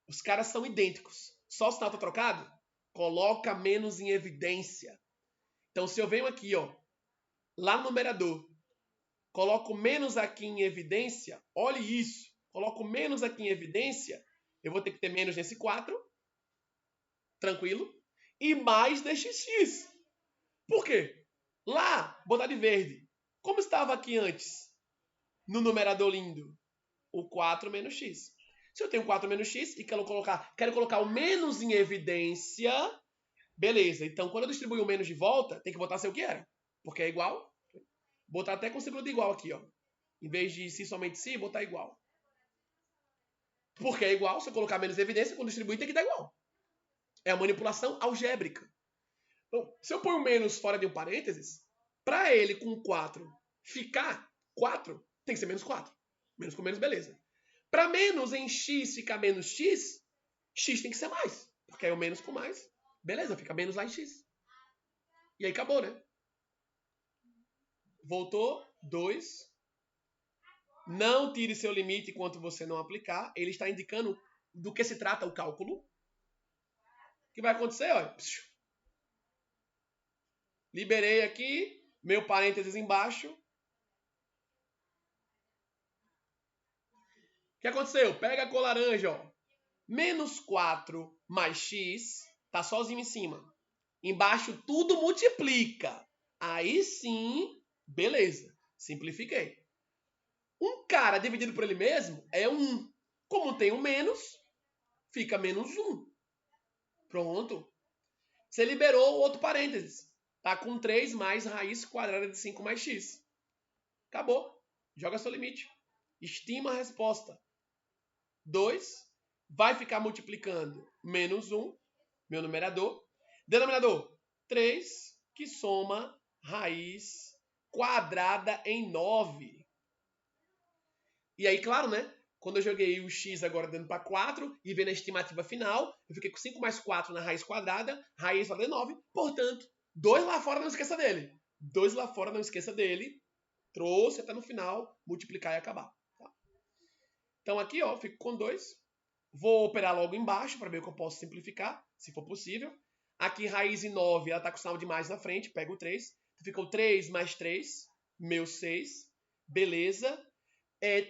Os caras são idênticos. Só o sinal tá trocado? Coloca menos em evidência. Então se eu venho aqui, ó. Lá no numerador. Coloco menos aqui em evidência. Olhe isso. Coloco menos aqui em evidência. Eu vou ter que ter menos nesse 4. Tranquilo. E mais neste x. Por quê? Lá, botar de verde. Como estava aqui antes? No numerador lindo. O 4 menos x. Se eu tenho 4 menos x e quero colocar o menos em evidência, beleza. Então, quando eu distribuir o menos de volta, tem que botar se o que era. Porque é igual. Botar até com o símbolo de igual aqui, ó. Em vez de se somente se, botar igual. Porque é igual, se eu colocar menos em evidência, quando distribuir tem que dar igual. É a manipulação algébrica. Então, se eu ponho menos fora de um parênteses, para ele com 4 ficar 4, tem que ser menos 4. Menos com menos, beleza. Para menos em x ficar menos x, x tem que ser mais. Porque aí o menos com mais, beleza, fica menos lá em x. E aí acabou, né? Voltou, 2. Não tire seu limite enquanto você não aplicar. Ele está indicando do que se trata o cálculo. O que vai acontecer? Olha. Liberei aqui, meu parênteses embaixo. O que aconteceu? Pega a cor laranja, ó. Menos 4 mais x, tá sozinho em cima. Embaixo tudo multiplica. Aí sim, beleza. Simplifiquei. Um cara dividido por ele mesmo é 1. Como tem um menos, fica menos 1. Pronto. Você liberou o outro parênteses. Tá com 3 mais raiz quadrada de 5 mais x. Acabou. Joga seu limite. Estima a resposta. 2 vai ficar multiplicando menos 1, meu numerador. Denominador, 3, que soma raiz quadrada em 9. E aí, claro, né? Quando eu joguei o x agora dando para 4 e vendo a estimativa final, eu fiquei com 5 mais 4 na raiz quadrada de 9. Portanto, 2 lá fora, não esqueça dele. 2 lá fora, não esqueça dele. Trouxe até no final, multiplicar e acabar. Tá? Então aqui, ó, fico com 2. Vou operar logo embaixo para ver o que eu posso simplificar, se for possível. Aqui, raiz em 9, ela está com sinal de mais na frente. Pego o 3. Ficou 3 mais 3, meu 6. Beleza.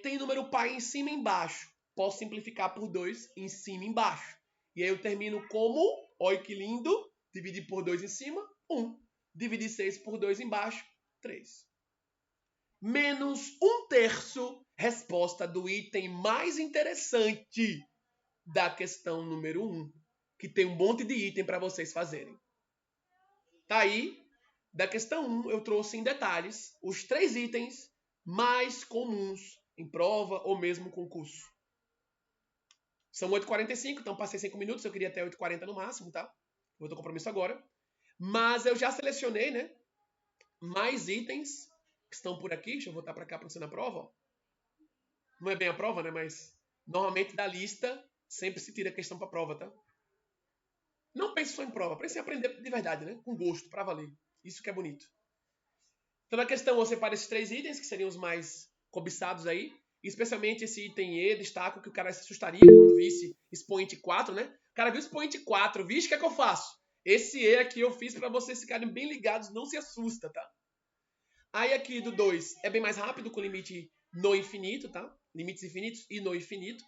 Tem número par em cima e embaixo. Posso simplificar por 2 em cima e embaixo. E aí eu termino como, olha que lindo, dividir por 2 em cima, 1. Dividir 6 por 2 embaixo, 3. Menos 1/3, resposta do item mais interessante da questão número 1, que tem um monte de item para vocês fazerem. Tá aí, da questão 1, eu trouxe em detalhes os 3 itens mais comuns em prova ou mesmo concurso. São 8h45, então passei 5 minutos, eu queria até 8h40 no máximo, tá? Vou ter compromisso agora. Mas eu já selecionei, né? Mais itens que estão por aqui. Deixa eu voltar para cá para você na prova. Ó. Não é bem a prova, né? Mas normalmente da lista sempre se tira a questão para prova, tá? Não pense só em prova, pense em aprender de verdade, né? Com gosto, para valer. Isso que é bonito. Então na questão eu separo esses 3 itens, que seriam os mais cobiçados aí. Especialmente esse item E, destaco que o cara se assustaria quando visse expoente 4, né? O cara viu expoente 4, vixe, o que é que eu faço? Esse E aqui eu fiz para vocês ficarem bem ligados, não se assusta, tá? Aí aqui do 2 é bem mais rápido, com limite no infinito, tá? Limites infinitos e no infinito.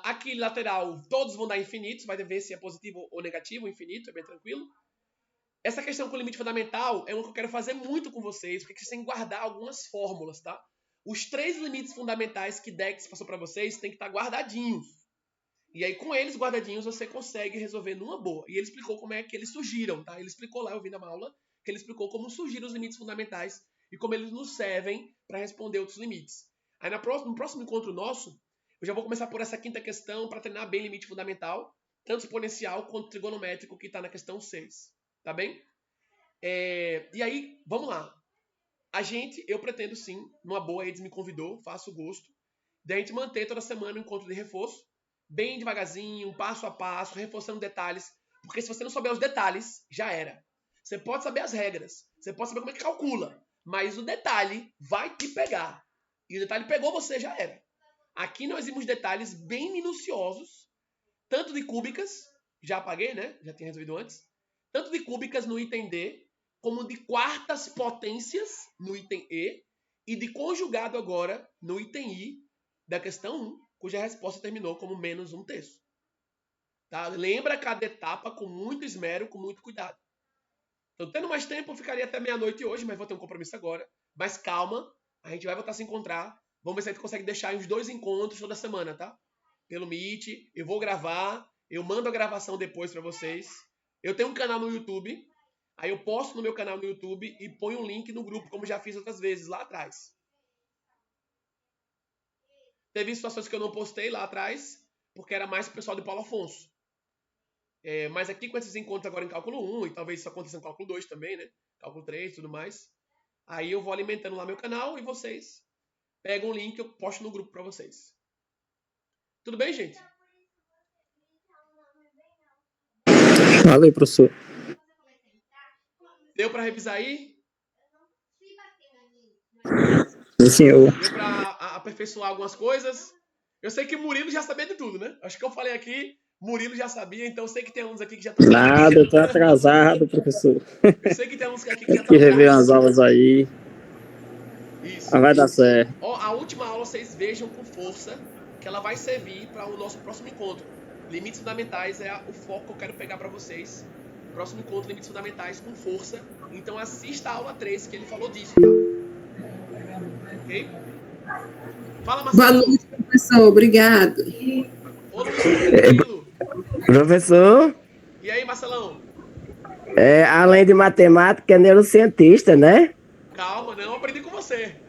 Aqui lateral, todos vão dar infinitos, vai ver se é positivo ou negativo, infinito, é bem tranquilo. Essa questão com limite fundamental é uma que eu quero fazer muito com vocês, porque vocês têm que guardar algumas fórmulas, tá? Os 3 limites fundamentais que Dex passou para vocês têm que estar guardadinhos. E aí, com eles guardadinhos, você consegue resolver numa boa. E ele explicou como é que eles surgiram, tá? Ele explicou lá, eu vi na aula, que ele explicou como surgiram os limites fundamentais e como eles nos servem para responder outros limites. Aí, no próximo encontro nosso, eu já vou começar por essa 5ª questão para treinar bem limite fundamental, tanto exponencial quanto trigonométrico, que está na questão 6. Tá bem? E aí, vamos lá. Eu pretendo sim, numa boa, eles me convidou, faço o gosto, da gente manter toda semana um encontro de reforço, bem devagarzinho, passo a passo, reforçando detalhes, porque se você não souber os detalhes, já era. Você pode saber as regras, você pode saber como é que calcula, mas o detalhe vai te pegar. E o detalhe pegou você, já era. Aqui nós vimos detalhes bem minuciosos, tanto de cúbicas, já apaguei, né? Já tinha resolvido antes, tanto de cúbicas no item D, como de quartas potências no item E de conjugado agora no item I da questão 1, cuja resposta terminou como menos 1/3. Tá? Lembra cada etapa com muito esmero, com muito cuidado. Então, tendo mais tempo, eu ficaria até meia-noite hoje, mas vou ter um compromisso agora. Mas calma, a gente vai voltar a se encontrar. Vamos ver se a gente consegue deixar uns 2 encontros toda semana, tá? Pelo Meet, eu vou gravar, eu mando a gravação depois para vocês. Eu tenho um canal no YouTube. Aí eu posto no meu canal no YouTube e ponho um link no grupo, como já fiz outras vezes lá atrás. Teve situações que eu não postei lá atrás, porque era mais pro pessoal de Paulo Afonso. Mas aqui com esses encontros agora em cálculo 1, e talvez isso aconteça em cálculo 2 também, né? Cálculo 3 e tudo mais. Aí eu vou alimentando lá meu canal e vocês pegam o link que eu posto no grupo para vocês. Tudo bem, gente? Valeu, professor. Deu para revisar aí? Sim, senhor. Deu para aperfeiçoar algumas coisas? Eu sei que Murilo já sabia de tudo, né? Acho que eu falei aqui, Murilo já sabia, então eu sei que tem uns aqui que já estão... Nada, eu tô atrasado, professor. Eu sei que tem uns aqui que já Tem que estão rever atrás. umas aulas aí. Isso. Mas vai dar certo. Ó, a última aula vocês vejam com força, que ela vai servir para o nosso próximo encontro. Limites fundamentais é o foco que eu quero pegar para vocês. Próximo encontro, limites fundamentais com força. Então assista a aula 3, que ele falou disso, tá? Ok? Fala, Marcelo. Boa noite, professor. Obrigado. Ô, Luiz, tranquilo. Professor, E aí, Marcelão? além de matemática, é neurocientista, né? Calma, não, aprendi com você.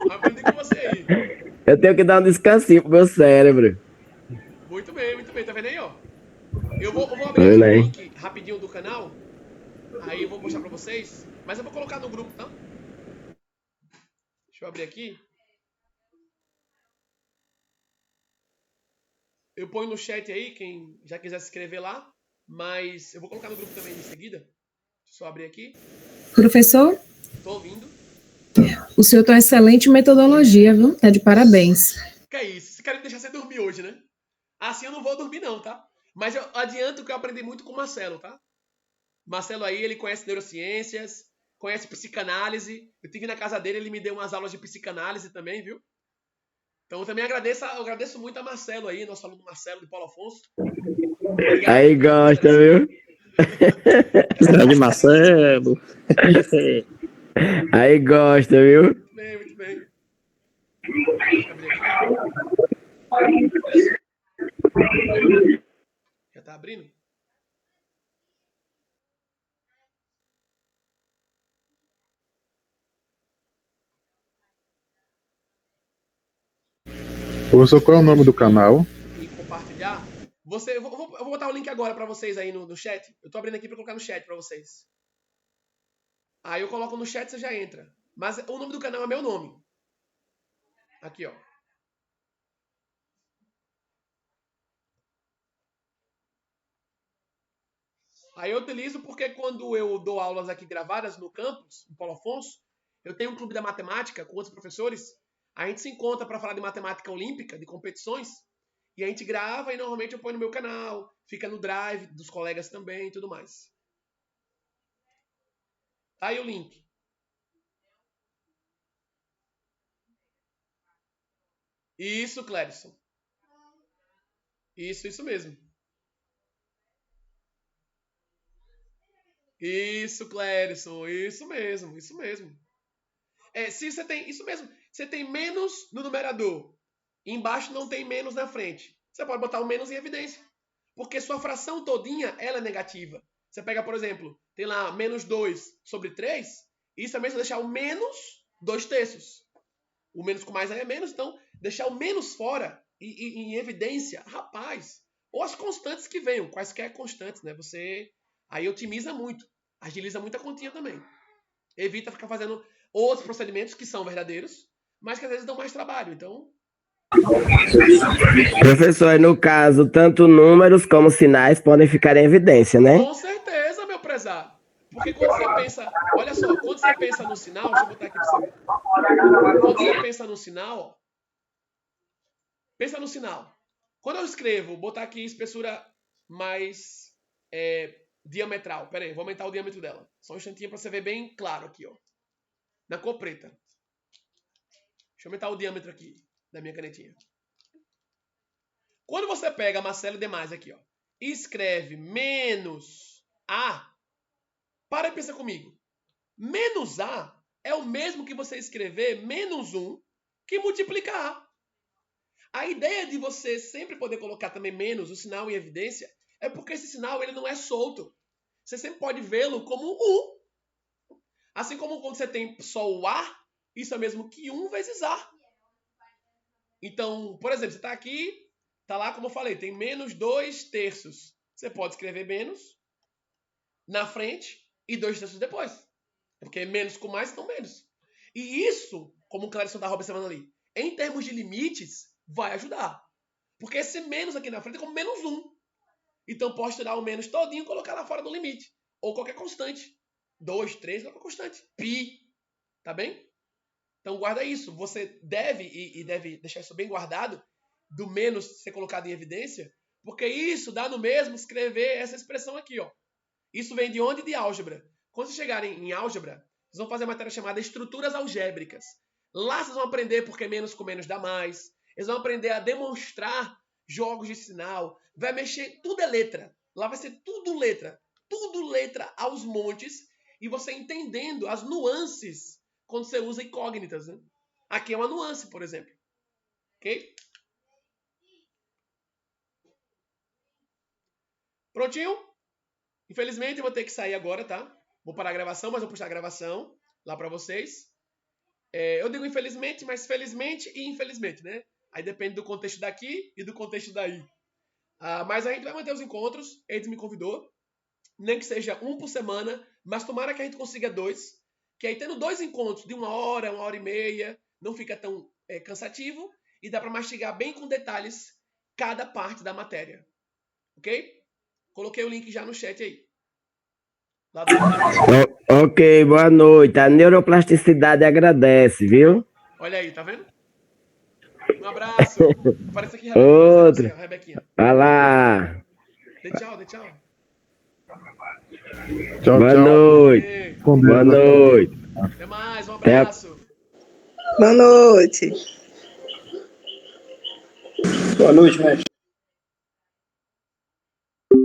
Aprendi com você aí. Eu tenho que dar um descansinho pro meu cérebro. Muito bem, muito bem. Tá vendo aí, ó? Eu vou abrir aqui o link rapidinho do canal. Aí eu vou mostrar pra vocês. Mas eu vou colocar no grupo, tá? Deixa eu abrir aqui. Eu ponho no chat aí, quem já quiser se inscrever lá. Mas eu vou colocar no grupo também em seguida. Deixa eu só abrir aqui. Professor, Tô ouvindo. o senhor tem uma excelente metodologia, viu? Tá de parabéns. Que é isso? Esse cara me deixar você dormir hoje, né? Assim eu não vou dormir não, tá? Mas eu adianto que eu aprendi muito com o Marcelo, tá? Marcelo aí, ele conhece neurociências, conhece psicanálise. Eu estive na casa dele, ele me deu umas aulas de psicanálise também, viu? Então eu também agradeço muito a Marcelo aí, nosso aluno Marcelo de Paulo Afonso. Obrigado. Aí gosta, viu? Grande Marcelo. Aí gosta, viu? Muito bem, muito bem. Deixa eu abrir aqui. Já tá abrindo? Professor, qual é o nome do canal? E compartilhar. Eu vou botar o link agora para vocês aí no chat. Eu tô abrindo aqui para colocar no chat para vocês. Aí eu coloco no chat, você já entra. Mas o nome do canal é meu nome. Aqui, ó. Aí eu utilizo porque quando eu dou aulas aqui gravadas no campus, no Paulo Afonso, eu tenho um clube da matemática com outros professores. A gente se encontra para falar de matemática olímpica, de competições. E a gente grava e normalmente eu ponho no meu canal. Fica no drive dos colegas também e tudo mais. Tá aí o link. Isso, Clérison. Isso mesmo. Isso, Clérison. Isso mesmo, isso mesmo. Se você tem, isso mesmo, você tem menos no numerador, e embaixo não tem menos na frente. Você pode botar o menos em evidência, porque sua fração todinha ela é negativa. Você pega, por exemplo, tem lá menos 2 sobre 3, isso é mesmo deixar o menos 2/3. O menos com mais aí é menos, então deixar o menos fora e em evidência, rapaz. Ou as constantes que venham, quaisquer constantes, né? Você aí otimiza muito, agiliza muito a continha também. Evita ficar fazendo outros procedimentos que são verdadeiros, mas que às vezes dão mais trabalho. Então, Professor, no caso, tanto números como sinais podem ficar em evidência, né? com certeza, meu prezado. Porque quando você pensa, olha só, quando você pensa no sinal, deixa eu botar aqui para você ver. Quando você pensa no sinal, ó, pensa no sinal. Quando eu escrevo, botar aqui espessura mais diametral. Pera aí, vou aumentar o diâmetro dela. Só um instantinho para você ver bem claro aqui, ó. Na cor preta. Deixa eu aumentar o diâmetro aqui da minha canetinha. Quando você pega Marcelo demais aqui, ó, e escreve menos A, para e pensa comigo. Menos A é o mesmo que você escrever menos 1 que multiplica A. A ideia de você sempre poder colocar também menos o sinal em evidência é porque esse sinal ele não é solto. Você sempre pode vê-lo como 1. Assim como quando você tem só o A, isso é mesmo que 1 vezes A. Então, por exemplo, você está aqui, está lá, como eu falei, tem menos 2/3. Você pode escrever menos na frente e 2/3 depois. Porque menos com mais, então menos. E isso, como o Clérison estava observando ali, em termos de limites, vai ajudar. Porque esse menos aqui na frente é como menos 1. Então, posso tirar o menos todinho e colocar lá fora do limite. Ou qualquer constante. 2, 3, qualquer constante. Pi. Tá bem? Então, guarda isso. Você deve, e deve deixar isso bem guardado, do menos ser colocado em evidência, porque isso dá no mesmo escrever essa expressão aqui, ó. Isso vem de onde? De álgebra. Quando vocês chegarem em álgebra, vocês vão fazer uma matéria chamada estruturas algébricas. Lá vocês vão aprender porque menos com menos dá mais. Eles vão aprender a demonstrar jogos de sinal. Vai mexer, tudo é letra. Lá vai ser tudo letra. Tudo letra aos montes. E você entendendo as nuances quando você usa incógnitas, né? Aqui é uma nuance, por exemplo. Ok? Prontinho? Infelizmente eu vou ter que sair agora, tá? Vou parar a gravação, mas vou puxar a gravação lá para vocês. Eu digo infelizmente, mas felizmente e infelizmente, né? Aí depende do contexto daqui e do contexto daí. Mas a gente vai manter os encontros. Ele me convidou. Nem que seja um por semana, mas tomara que a gente consiga 2. Que aí tendo 2 encontros de 1 hora e meia, não fica tão cansativo e dá para mastigar bem com detalhes cada parte da matéria. Ok? Coloquei o link já no chat aí. Ok, boa noite. A neuroplasticidade agradece, viu? Olha aí, tá vendo? Um abraço. Aparece aqui, Outro. Rebequinha. Vai lá. Dê tchau, dê tchau. Tchau, Boa tchau. noite. Boa noite. Até mais, um abraço. Boa noite. Boa noite, mestre.